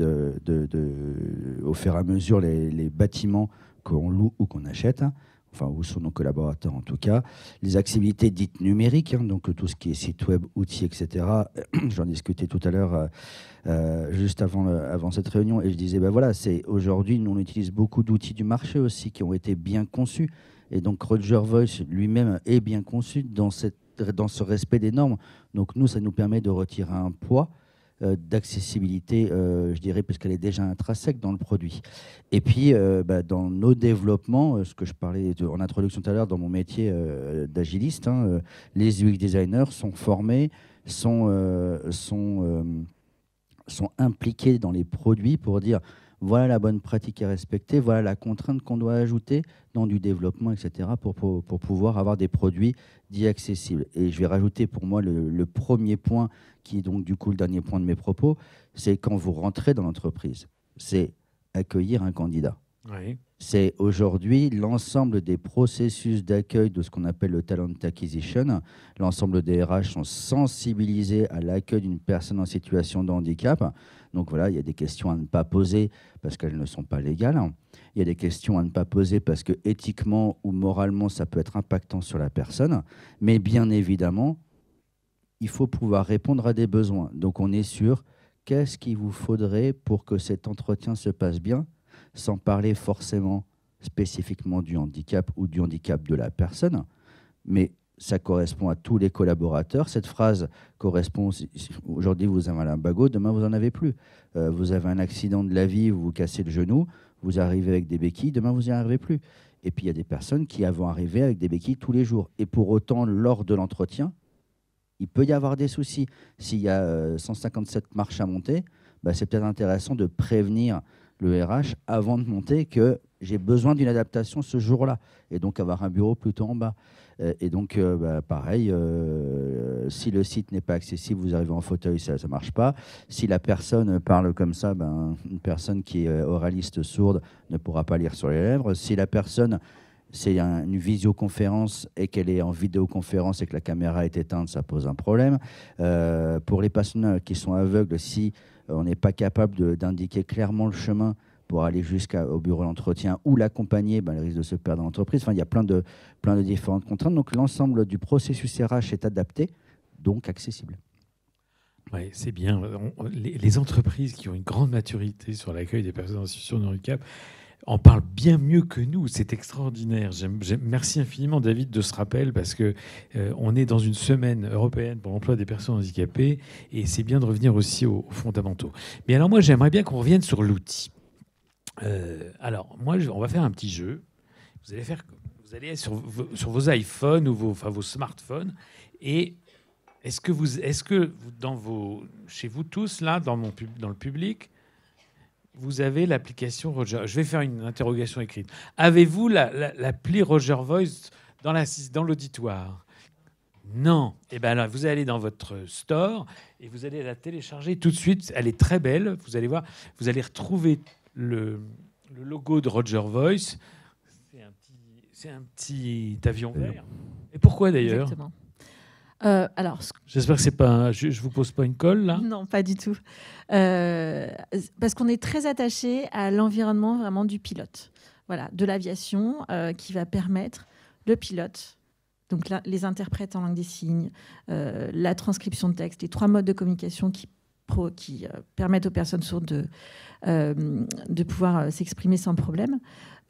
S2: au fur et à mesure les bâtiments qu'on loue ou qu'on achète, enfin, ou sur nos collaborateurs en tout cas. Les accessibilités dites numériques, donc tout ce qui est site web, outils, etc. J'en discutais tout à l'heure, juste avant cette réunion, et je disais, aujourd'hui, nous, on utilise beaucoup d'outils du marché aussi qui ont été bien conçus. Et donc, Roger Voice lui-même est bien conçu dans ce respect des normes. Donc, nous, ça nous permet de retirer un poids d'accessibilité, je dirais, parce qu'elle est déjà intrinsèque dans le produit. Et puis, dans nos développements, ce que je parlais en introduction tout à l'heure, dans mon métier d'agiliste, les UX designers sont formés, sont impliqués dans les produits pour dire voilà la bonne pratique à respecter, voilà la contrainte qu'on doit ajouter dans du développement, etc., pour pouvoir avoir des produits dits accessibles. Et je vais rajouter pour moi le premier point, qui est donc du coup le dernier point de mes propos, c'est quand vous rentrez dans l'entreprise, c'est accueillir un candidat.
S1: Oui.
S2: C'est aujourd'hui l'ensemble des processus d'accueil de ce qu'on appelle le talent acquisition. L'ensemble des RH sont sensibilisés à l'accueil d'une personne en situation de handicap. Donc voilà, il y a des questions à ne pas poser parce qu'elles ne sont pas légales. Il y a des questions à ne pas poser parce que éthiquement ou moralement, ça peut être impactant sur la personne. Mais bien évidemment, il faut pouvoir répondre à des besoins. Donc on est sur qu'est-ce qu'il vous faudrait pour que cet entretien se passe bien, sans parler forcément spécifiquement du handicap ou du handicap de la personne, mais ça correspond à tous les collaborateurs. Cette phrase correspond, aujourd'hui vous avez un lumbago, demain vous n'en avez plus. Vous avez un accident de la vie, vous vous cassez le genou, vous arrivez avec des béquilles, demain vous n'y arrivez plus. Et puis il y a des personnes qui vont arriver avec des béquilles tous les jours. Et pour autant, lors de l'entretien, il peut y avoir des soucis. S'il y a 157 marches à monter, c'est peut-être intéressant de prévenir le RH avant de monter que j'ai besoin d'une adaptation ce jour-là, et donc avoir un bureau plutôt en bas. Et donc, pareil, si le site n'est pas accessible, vous arrivez en fauteuil, ça ne marche pas. Si la personne parle comme ça, une personne qui est oraliste sourde ne pourra pas lire sur les lèvres. Si la personne, c'est une visioconférence et qu'elle est en vidéoconférence et que la caméra est éteinte, ça pose un problème. Pour les personnes qui sont aveugles, si on n'est pas capable d'indiquer clairement le chemin pour aller jusqu'au bureau d'entretien ou l'accompagner, elle risque de se perdre dans l'entreprise. Enfin, il y a plein de différentes contraintes. Donc, l'ensemble du processus RH est adapté, donc accessible.
S1: Oui, c'est bien. Les entreprises qui ont une grande maturité sur l'accueil des personnes en situation de handicap en parlent bien mieux que nous. C'est extraordinaire. Merci infiniment, David, de ce rappel, parce que on est dans une semaine européenne pour l'emploi des personnes handicapées, et c'est bien de revenir aussi aux fondamentaux. Mais alors moi, j'aimerais bien qu'on revienne sur l'outil. Alors moi, on va faire un petit jeu. Vous allez être sur vos iPhones ou vos smartphones, et est-ce que chez vous tous là, dans le public, vous avez l'application Roger? Je vais faire une interrogation écrite. Avez-vous l'appli Roger Voice dans l'auditoire? Non. Eh bien là, vous allez dans votre store et vous allez la télécharger tout de suite. Elle est très belle. Vous allez voir, vous allez retrouver le logo de Roger Voice. C'est un petit avion vert. Et pourquoi d'ailleurs?
S3: Exactement.
S1: J'espère que c'est pas. Je vous pose pas une colle là.
S3: Non, pas du tout. Parce qu'on est très attaché à l'environnement vraiment du pilote. Voilà, de l'aviation qui va permettre le pilote, donc là, les interprètes en langue des signes, la transcription de texte, les 3 modes de communication qui permettent aux personnes sourdes de pouvoir s'exprimer sans problème.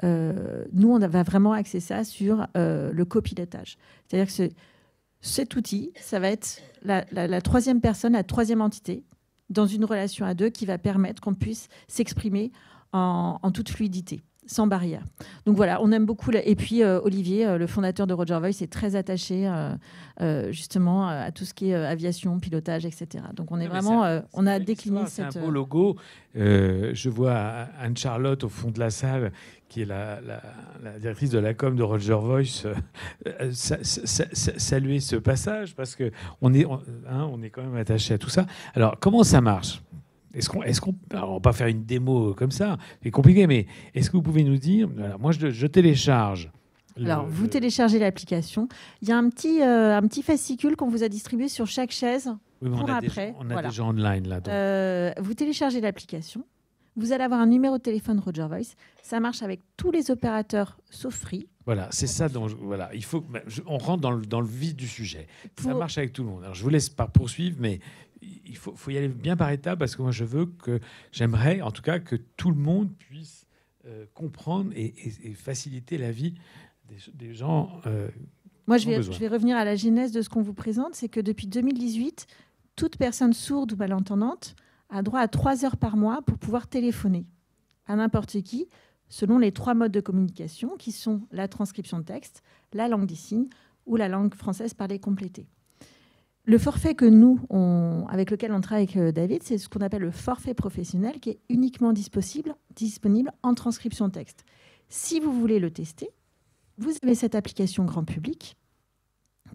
S3: Nous, on va vraiment axer ça sur le copilotage. C'est-à-dire que cet outil, ça va être la 3e personne, la 3e entité dans une relation à 2 qui va permettre qu'on puisse s'exprimer en toute fluidité, sans barrière. Donc voilà, on aime beaucoup. Et puis Olivier, le fondateur de Roger Voice, est très attaché justement à tout ce qui est aviation, pilotage, etc. Donc on est vraiment, on a décliné cette.
S1: C'est un beau logo. Je vois Anne-Charlotte au fond de la salle, qui est la directrice de la com de Roger Voice, saluer ce passage, parce qu'on est quand même attaché à tout ça. Alors, comment ça marche? Alors, on va pas faire une démo comme ça, c'est compliqué, mais est-ce que vous pouvez nous dire... Alors, moi, je télécharge.
S3: Alors, vous téléchargez l'application. Il y a un petit fascicule qu'on vous a distribué sur chaque chaise.
S1: Oui, mais on a déjà online, là. Donc.
S3: Vous téléchargez l'application. Vous allez avoir un numéro de téléphone Roger Voice. Ça marche avec tous les opérateurs sauf Free.
S1: Voilà, c'est ça. Voilà, il faut. On rentre dans le vif du sujet. Ça marche avec tout le monde. Alors, je vous laisse pas poursuivre, mais il faut y aller bien par étapes, parce que moi, j'aimerais, en tout cas, que tout le monde puisse comprendre et faciliter la vie des gens.
S3: Moi, je vais revenir à la genèse de ce qu'on vous présente. C'est que depuis 2018, toute personne sourde ou malentendante a droit à 3 heures par mois pour pouvoir téléphoner à n'importe qui, selon les 3 modes de communication qui sont la transcription de texte, la langue des signes ou la langue française parlée complétée. Le forfait avec lequel on travaille avec David, c'est ce qu'on appelle le forfait professionnel, qui est uniquement disponible en transcription de texte. Si vous voulez le tester, vous avez cette application grand public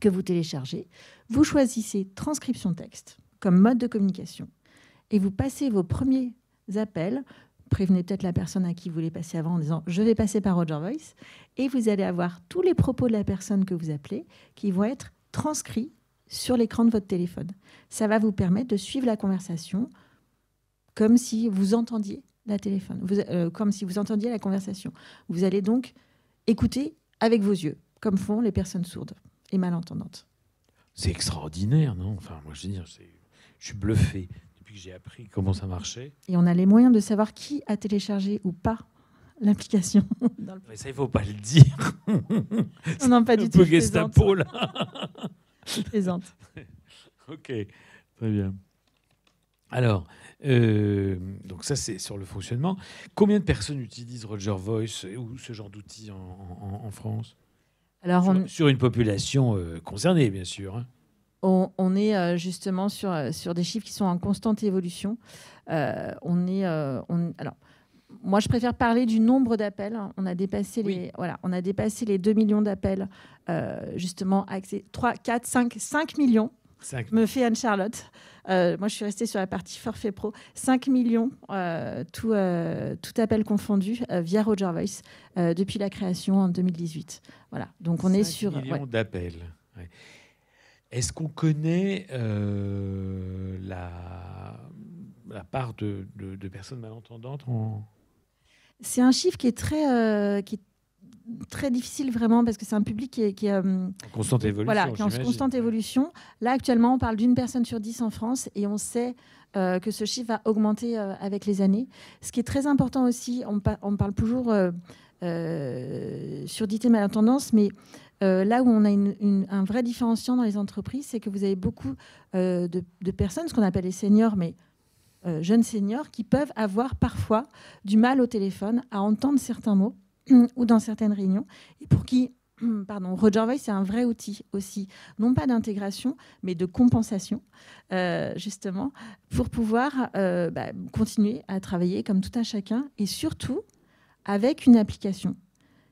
S3: que vous téléchargez. Vous choisissez transcription de texte comme mode de communication et vous passez vos premiers appels. Prévenez peut-être la personne à qui vous voulez passer avant en disant « je vais passer par Roger Voice » et vous allez avoir tous les propos de la personne que vous appelez qui vont être transcrits sur l'écran de votre téléphone. Ça va vous permettre de suivre la conversation comme si vous entendiez comme si vous entendiez la conversation. Vous allez donc écouter avec vos yeux, comme font les personnes sourdes et malentendantes.
S1: C'est extraordinaire, non? Enfin, moi, je veux dire, je suis bluffé depuis que j'ai appris comment ça marchait.
S3: Et on a les moyens de savoir qui a téléchargé ou pas l'application.
S1: Mais ça, il ne faut pas le dire.
S3: Non, pas du tout.
S1: Gestapo, là.
S3: Je plaisante.
S1: Ok, très bien. Alors, donc ça, c'est sur le fonctionnement. Combien de personnes utilisent Roger Voice ou ce genre d'outils en France?
S3: Alors,
S1: sur une population concernée, bien sûr. Hein.
S3: On est justement sur des chiffres qui sont en constante évolution. Alors, moi, je préfère parler du nombre d'appels. On a dépassé les 2 millions d'appels, justement, 3, 4, 5 millions. 5. Me fait Anne-Charlotte. Moi, je suis restée sur la partie forfait pro. 5 millions, tout appel confondu, via Roger Voice, depuis la création en 2018. Voilà. Donc, on est sur...
S1: 5 millions d'appels. Ouais. Est-ce qu'on connaît la part de personnes malentendantes
S3: C'est un chiffre qui est très difficile vraiment parce que c'est un public qui est en
S1: constante évolution.
S3: Voilà, qui est en constante évolution. Là, actuellement, on parle d'une personne sur 10 en France et on sait que ce chiffre va augmenter avec les années. Ce qui est très important aussi, on parle toujours surdité malentendance, mais là où on a un vrai différenciant dans les entreprises, c'est que vous avez beaucoup de personnes, ce qu'on appelle les seniors, mais jeunes seniors, qui peuvent avoir parfois du mal au téléphone à entendre certains mots ou dans certaines réunions, et pour qui Roger Voice, c'est un vrai outil aussi, non pas d'intégration, mais de compensation, justement, pour pouvoir continuer à travailler comme tout un chacun, et surtout avec une application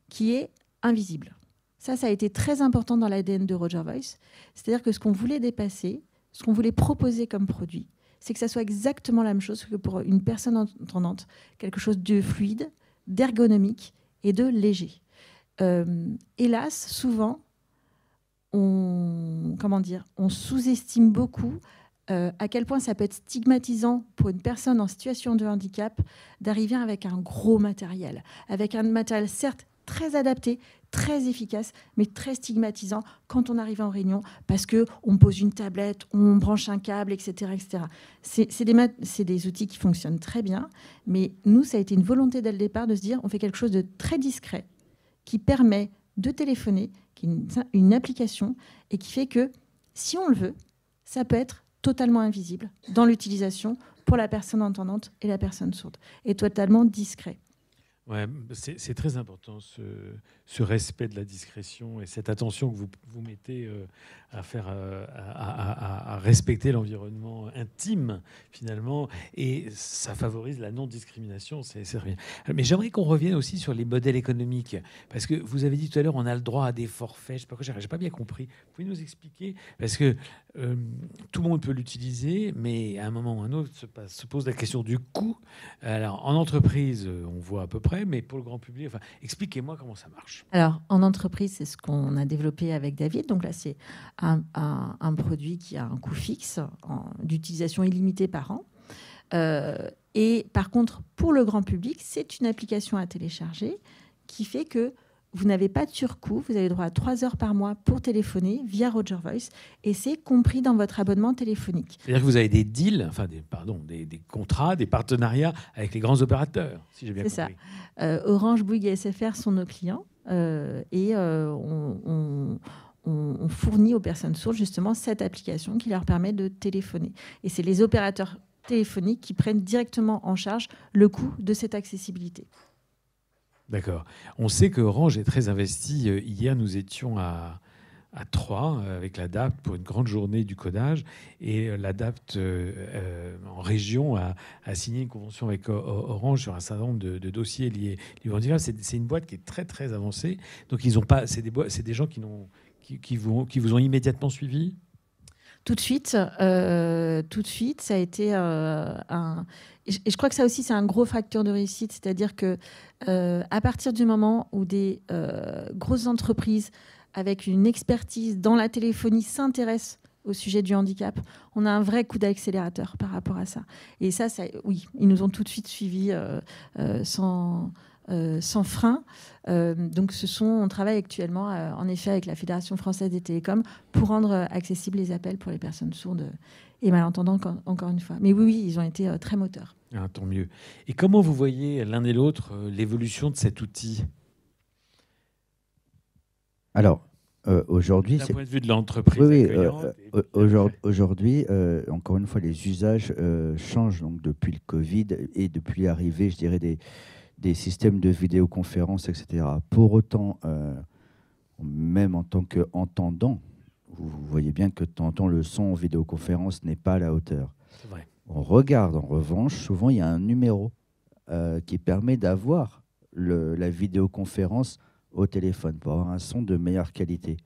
S3: qui est invisible. Ça a été très important dans l'ADN de Roger Voice, c'est-à-dire que ce qu'on voulait dépasser, ce qu'on voulait proposer comme produit, c'est que ça soit exactement la même chose que pour une personne entendante, quelque chose de fluide, d'ergonomique et de léger. Hélas, souvent, on sous-estime beaucoup à quel point ça peut être stigmatisant pour une personne en situation de handicap d'arriver avec un gros matériel, avec un matériel certes très adapté, très efficace, mais très stigmatisant quand on arrive en réunion parce qu'on pose une tablette, on branche un câble, etc. etc. C'est des outils qui fonctionnent très bien, mais nous, ça a été une volonté dès le départ de se dire on fait quelque chose de très discret qui permet de téléphoner, qui est une application et qui fait que, si on le veut, ça peut être totalement invisible dans l'utilisation pour la personne entendante et la personne sourde, et totalement discret.
S1: Ouais, c'est très important ce respect de la discrétion et cette attention que vous mettez à respecter l'environnement intime finalement, et ça favorise la non-discrimination. C'est rien. Mais j'aimerais qu'on revienne aussi sur les modèles économiques, parce que vous avez dit tout à l'heure on a le droit à des forfaits. Je sais pas quoi, j'ai pas bien compris. Vous pouvez nous expliquer, parce que tout le monde peut l'utiliser, mais à un moment ou à un autre se pose la question du coût. Alors en entreprise, on voit à peu près. Mais pour le grand public, expliquez-moi comment ça marche.
S3: Alors, en entreprise, c'est ce qu'on a développé avec David. Donc là, c'est un produit qui a un coût fixe d'utilisation illimitée par an. Et par contre, pour le grand public, c'est une application à télécharger qui fait que vous n'avez pas de surcoût. Vous avez droit à 3 heures par mois pour téléphoner via Roger Voice, et c'est compris dans votre abonnement téléphonique.
S1: C'est-à-dire que vous avez des deals, des contrats, des partenariats avec les grands opérateurs, si j'ai bien compris.
S3: C'est ça. Orange, Bouygues et SFR sont nos clients, et on on fournit aux personnes sourdes justement cette application qui leur permet de téléphoner. Et c'est les opérateurs téléphoniques qui prennent directement en charge le coût de cette accessibilité.
S1: D'accord. On sait que Orange est très investi. Hier, nous étions à Troyes avec l'ADAPT pour une grande journée du codage. Et l'ADAPT en région a signé une convention avec Orange sur un certain nombre de dossiers liés au handicap. C'est une boîte qui est très, très avancée. Donc, ils ont pas, c'est des gens qui vous ont immédiatement suivi ?
S3: Tout de suite, ça a été un... Et je crois que ça aussi, c'est un gros facteur de réussite. C'est-à-dire que à partir du moment où des grosses entreprises avec une expertise dans la téléphonie s'intéressent au sujet du handicap, on a un vrai coup d'accélérateur par rapport à ça. Et ça oui, ils nous ont tout de suite suivis sans frein. Donc on travaille actuellement en effet avec la Fédération française des télécoms pour rendre accessibles les appels pour les personnes sourdes et malentendantes, encore une fois. Mais oui, ils ont été très moteurs.
S1: Ah, tant mieux. Et comment vous voyez l'un et l'autre l'évolution de cet outil ?
S2: Alors, aujourd'hui...
S1: D'un point de vue de l'entreprise accueillante,
S2: aujourd'hui, encore une fois, les usages changent donc, depuis le Covid et depuis l'arrivée, je dirais, des systèmes de vidéoconférence, etc. Pour autant, même en tant qu'entendant, vous voyez bien que de temps en temps, le son en vidéoconférence n'est pas à la hauteur.
S1: C'est vrai.
S2: On regarde, en revanche, souvent, il y a un numéro qui permet d'avoir la vidéoconférence au téléphone pour avoir un son de meilleure qualité.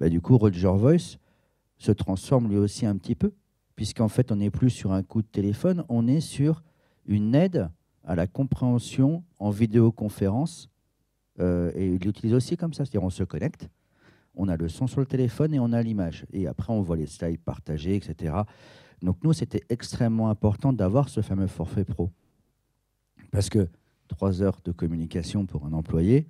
S2: Du coup, Roger Voice se transforme lui aussi un petit peu, puisqu'en fait, on n'est plus sur un coup de téléphone, on est sur une aide à la compréhension en vidéoconférence. Et il l'utilise aussi comme ça, c'est-à-dire on se connecte, on a le son sur le téléphone et on a l'image. Et après, on voit les slides partagés, etc. Donc nous, c'était extrêmement important d'avoir ce fameux forfait pro. Parce que 3 heures de communication pour un employé,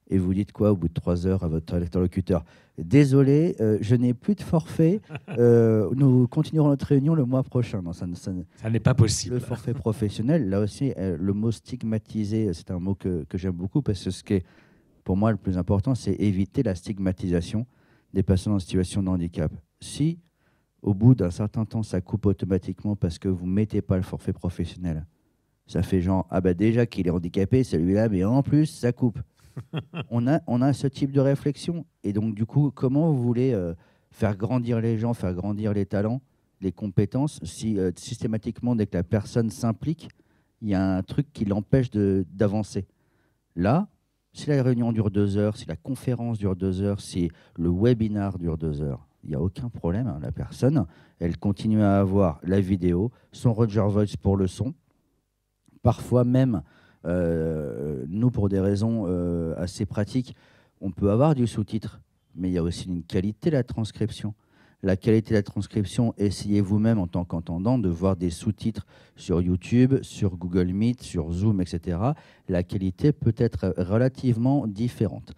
S2: et vous dites quoi au bout de 3 heures à votre interlocuteur ? Désolé, je n'ai plus de forfait, nous continuerons notre réunion le mois prochain. Non, ça
S1: n'est pas possible.
S2: Le forfait professionnel, là aussi, le mot stigmatisé, c'est un mot que j'aime beaucoup parce que ce qui est pour moi le plus important, c'est éviter la stigmatisation des personnes en situation de handicap. Si au bout d'un certain temps, ça coupe automatiquement parce que vous ne mettez pas le forfait professionnel, ça fait genre, ah bah déjà qu'il est handicapé, celui-là, mais en plus, ça coupe. On a ce type de réflexion. Et donc, du coup, comment vous voulez faire grandir les gens, faire grandir les talents, les compétences, si systématiquement, dès que la personne s'implique, il y a un truc qui l'empêche d'avancer. Là, si la réunion dure 2 heures, si la conférence dure 2 heures, si le webinar dure 2 heures, il n'y a aucun problème. La personne, elle continue à avoir la vidéo, son Roger Voice pour le son. Parfois même, nous, pour des raisons assez pratiques, on peut avoir du sous-titre, mais il y a aussi une qualité de la transcription. La qualité de la transcription, essayez vous-même en tant qu'entendant de voir des sous-titres sur YouTube, sur Google Meet, sur Zoom, etc. La qualité peut être relativement différente.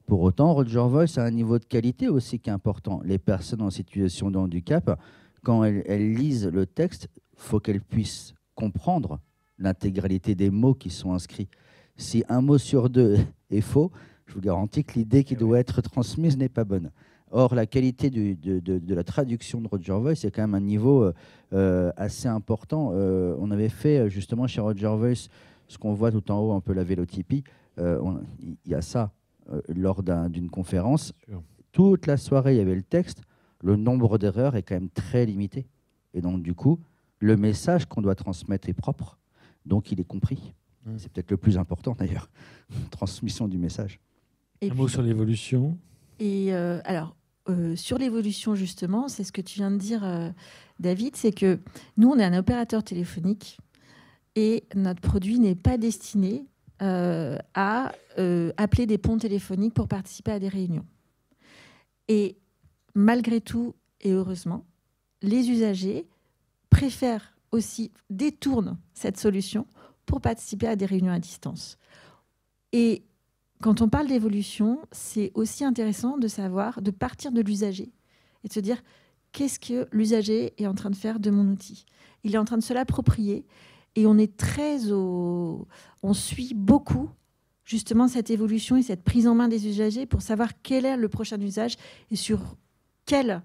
S2: Pour autant, Roger Voice a un niveau de qualité aussi qui est important. Les personnes en situation de handicap, quand elles lisent le texte, il faut qu'elles puissent comprendre l'intégralité des mots qui sont inscrits. Si un mot sur 2 est faux, je vous garantis que l'idée qui doit être transmise n'est pas bonne. Or, la qualité de la traduction de Roger Voice, c'est quand même un niveau assez important. On avait fait justement chez Roger Voice ce qu'on voit tout en haut, un peu la vélotypie. Il y a ça lors d'une conférence. Toute la soirée, il y avait le texte. Le nombre d'erreurs est quand même très limité. Et donc, du coup, le message qu'on doit transmettre est propre. Donc, il est compris. C'est peut-être le plus important, d'ailleurs. Transmission du message.
S1: Un mot sur l'évolution.
S3: Et sur l'évolution, justement, c'est ce que tu viens de dire, David, c'est que nous, on est un opérateur téléphonique et notre produit n'est pas destiné à appeler des ponts téléphoniques pour participer à des réunions. Et malgré tout, et heureusement, les usagers préfèrent aussi, détournent cette solution pour participer à des réunions à distance. Et quand on parle d'évolution, c'est aussi intéressant de savoir, de partir de l'usager et de se dire qu'est-ce que l'usager est en train de faire de mon outil. Il est en train de se l'approprier et on est on suit beaucoup justement cette évolution et cette prise en main des usagers pour savoir quel est le prochain usage et sur quel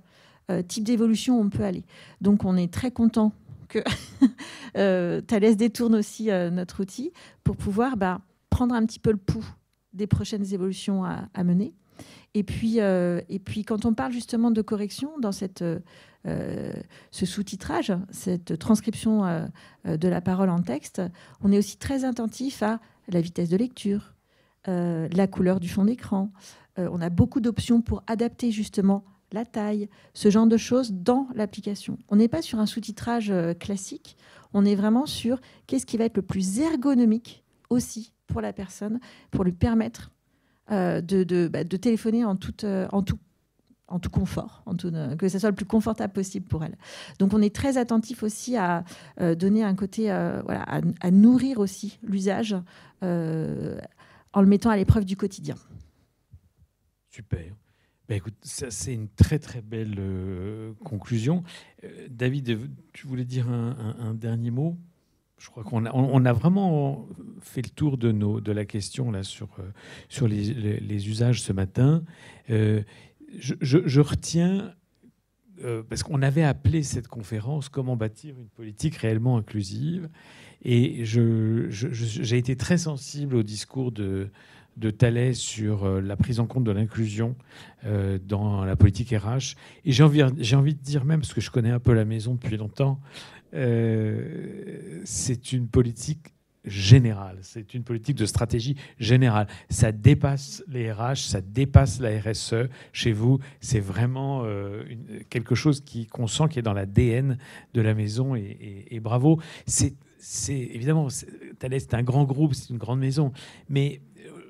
S3: type d'évolution on peut aller. Donc on est très content que Thales détourne aussi notre outil pour pouvoir prendre un petit peu le pouls des prochaines évolutions à mener. Et puis, quand on parle justement de correction dans ce sous-titrage, cette transcription de la parole en texte, on est aussi très attentif à la vitesse de lecture, la couleur du fond d'écran. On a beaucoup d'options pour adapter justement la taille, ce genre de choses dans l'application. On n'est pas sur un sous-titrage classique, on est vraiment sur qu'est-ce qui va être le plus ergonomique aussi pour la personne, pour lui permettre de téléphoner en tout confort, que ce soit le plus confortable possible pour elle. Donc on est très attentif aussi à donner un côté, à nourrir aussi l'usage en le mettant à l'épreuve du quotidien.
S1: Super. Écoute, ça, c'est une très très belle conclusion. David, tu voulais dire un dernier mot ? Je crois qu'on a vraiment fait le tour de la question là, sur les usages ce matin. Je retiens, parce qu'on avait appelé cette conférence « Comment bâtir une politique réellement inclusive ?» et j'ai été très sensible au discours de Thales sur la prise en compte de l'inclusion dans la politique RH. Et j'ai envie de dire même, parce que je connais un peu la maison depuis longtemps, c'est une politique générale, c'est une politique de stratégie générale. Ça dépasse les RH, ça dépasse la RSE. Chez vous, c'est vraiment quelque chose qu'on sent qui est dans l'ADN de la maison, et bravo. C'est évidemment, Thales, c'est un grand groupe, c'est une grande maison, mais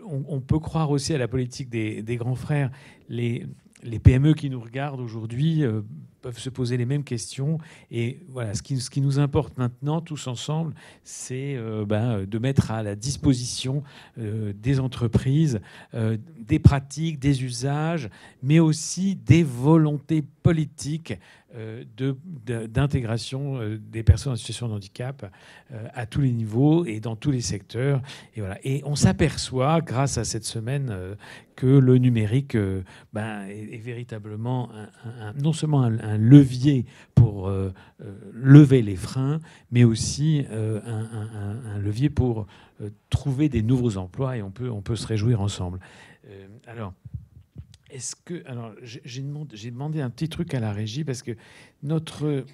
S1: on peut croire aussi à la politique des grands frères. Les PME qui nous regardent aujourd'hui peuvent se poser les mêmes questions. Et voilà, ce qui nous importe maintenant, tous ensemble, c'est de mettre à la disposition des entreprises des pratiques, des usages, mais aussi des volontés politiques d'intégration des personnes en situation de handicap à tous les niveaux et dans tous les secteurs. Et voilà. Et on s'aperçoit, grâce à cette semaine, que le numérique est véritablement non seulement un levier pour lever les freins, mais aussi un levier pour trouver des nouveaux emplois, et on peut se réjouir ensemble. Alors, j'ai demandé un petit truc à la régie, parce que notre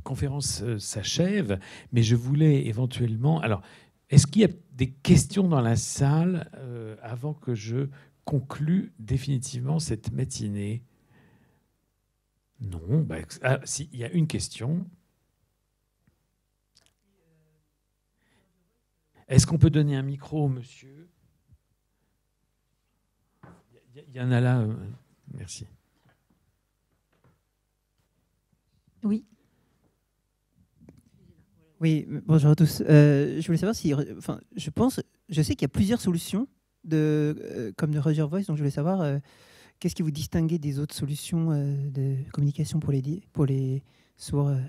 S1: conférence s'achève, mais je voulais éventuellement... Alors, est-ce qu'il y a des questions dans la salle avant que je conclue définitivement cette matinée ? Non. Si, il y a une question. Est-ce qu'on peut donner un micro au monsieur ? Il y en a là. Merci.
S4: Oui. Oui, bonjour à tous. Je voulais savoir si... je sais qu'il y a plusieurs solutions, comme de Roger Voice, donc je voulais savoir qu'est-ce qui vous distinguait des autres solutions de communication pour les sourds et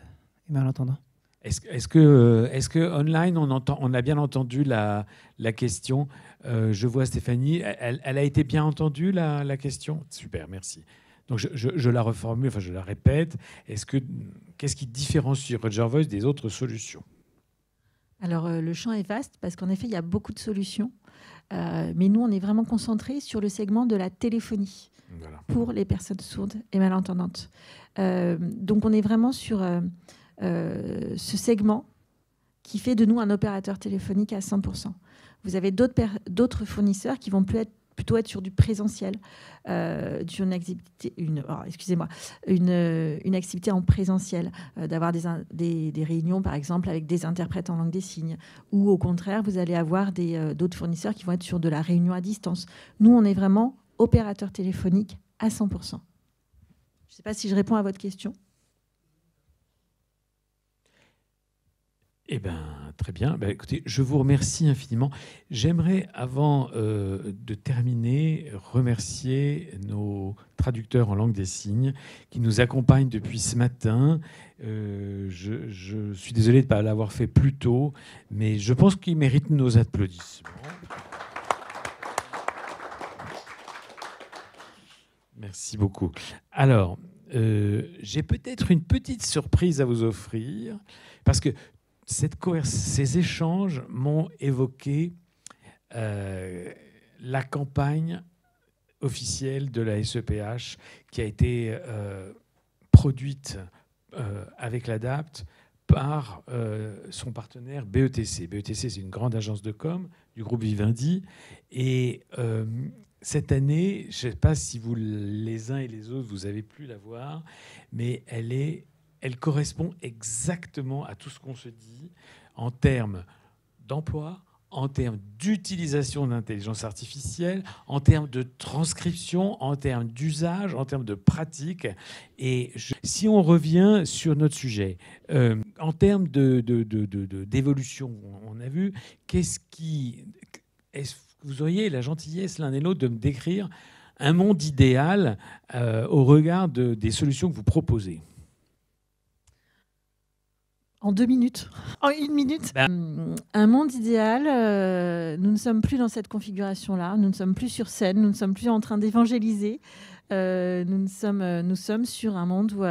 S4: malentendants.
S1: Est-ce que online, on a bien entendu la question ? Je vois Stéphanie. Elle a été bien entendue, la question ? Super, merci. Donc je la reformule, je la répète. Qu'est-ce qui différencie Roger Voice des autres solutions ? Alors,
S3: le champ est vaste, parce qu'en effet, il y a beaucoup de solutions. Mais nous, on est vraiment concentrés sur le segment de la téléphonie, voilà, pour les personnes sourdes et malentendantes. Donc, on est vraiment sur ce segment qui fait de nous un opérateur téléphonique à 100%. Vous avez d'autres fournisseurs qui vont plutôt être sur du présentiel, une activité en présentiel, d'avoir des réunions, par exemple, avec des interprètes en langue des signes. Ou au contraire, vous allez avoir d'autres fournisseurs qui vont être sur de la réunion à distance. Nous, on est vraiment opérateur téléphonique à 100%. Je ne sais pas si je réponds à votre question.
S1: Eh bien, très bien. Ben, écoutez, je vous remercie infiniment. J'aimerais, avant de terminer, remercier nos traducteurs en langue des signes qui nous accompagnent depuis ce matin. Je suis désolé de ne pas l'avoir fait plus tôt, mais je pense qu'ils méritent nos applaudissements. Merci beaucoup. Alors, j'ai peut-être une petite surprise à vous offrir, parce que ces échanges m'ont évoqué la campagne officielle de la SEPH qui a été produite avec l'ADAPT par son partenaire BETC. BETC, c'est une grande agence de com du groupe Vivendi. Et cette année, je ne sais pas si vous, les uns et les autres, vous avez pu la voir, mais elle correspond exactement à tout ce qu'on se dit en termes d'emploi, en termes d'utilisation de l'intelligence artificielle, en termes de transcription, en termes d'usage, en termes de pratique. Et si on revient sur notre sujet, en termes d'évolution, on a vu, est-ce que vous auriez la gentillesse l'un et l'autre de me décrire un monde idéal au regard des solutions que vous proposez?
S3: En 2 minutes. En 1 minute. Un monde idéal, nous ne sommes plus dans cette configuration-là. Nous ne sommes plus sur scène. Nous ne sommes plus en train d'évangéliser. Nous sommes sur un monde où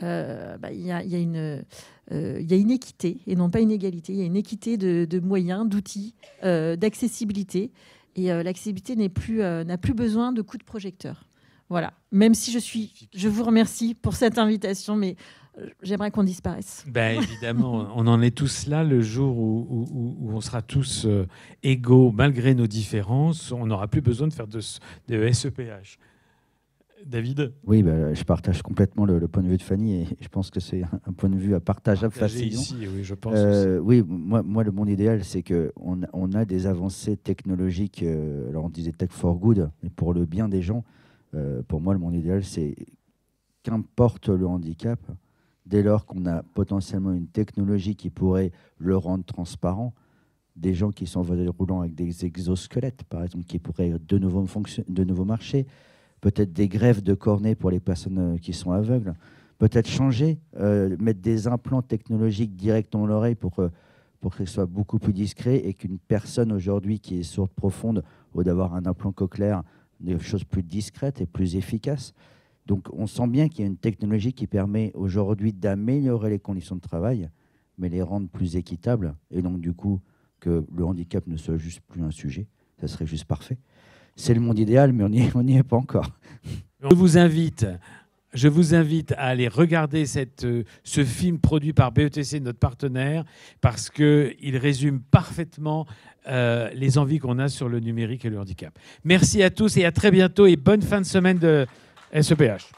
S3: il y a une équité, et non pas une égalité. Il y a une équité de moyens, d'outils, d'accessibilité. Et l'accessibilité n'a plus besoin de coups de projecteur. Voilà. Même si je vous remercie pour cette invitation, mais j'aimerais qu'on disparaisse.
S1: Ben, évidemment, on en est tous là le jour où on sera tous égaux, malgré nos différences. On n'aura plus besoin de faire de SEPH. David ?
S2: Oui, je partage complètement le point de vue de Fanny et je pense que c'est un point de vue partageable facilement.
S1: Ici, oui, je pense
S2: oui, moi, le monde idéal, c'est qu'on a des avancées technologiques. Alors, on disait tech for good, mais pour le bien des gens. Pour moi, le monde idéal, c'est qu'importe le handicap, dès lors qu'on a potentiellement une technologie qui pourrait le rendre transparent, des gens qui sont en fauteuil roulant avec des exosquelettes, par exemple, qui pourraient de nouveau marcher, peut-être des greffes de cornée pour les personnes qui sont aveugles, peut-être changer, mettre des implants technologiques directs dans l'oreille pour que ce soit beaucoup plus discret et qu'une personne aujourd'hui qui est sourde profonde, au d'avoir un implant cochléaire, des choses plus discrètes et plus efficaces. Donc on sent bien qu'il y a une technologie qui permet aujourd'hui d'améliorer les conditions de travail, mais les rendre plus équitables, et donc du coup que le handicap ne soit juste plus un sujet. Ça serait juste parfait. C'est le monde idéal, mais on n'y est pas encore.
S1: Je vous invite à aller regarder ce film produit par BETC, notre partenaire, parce qu'il résume parfaitement les envies qu'on a sur le numérique et le handicap. Merci à tous et à très bientôt et bonne fin de semaine de SEPH.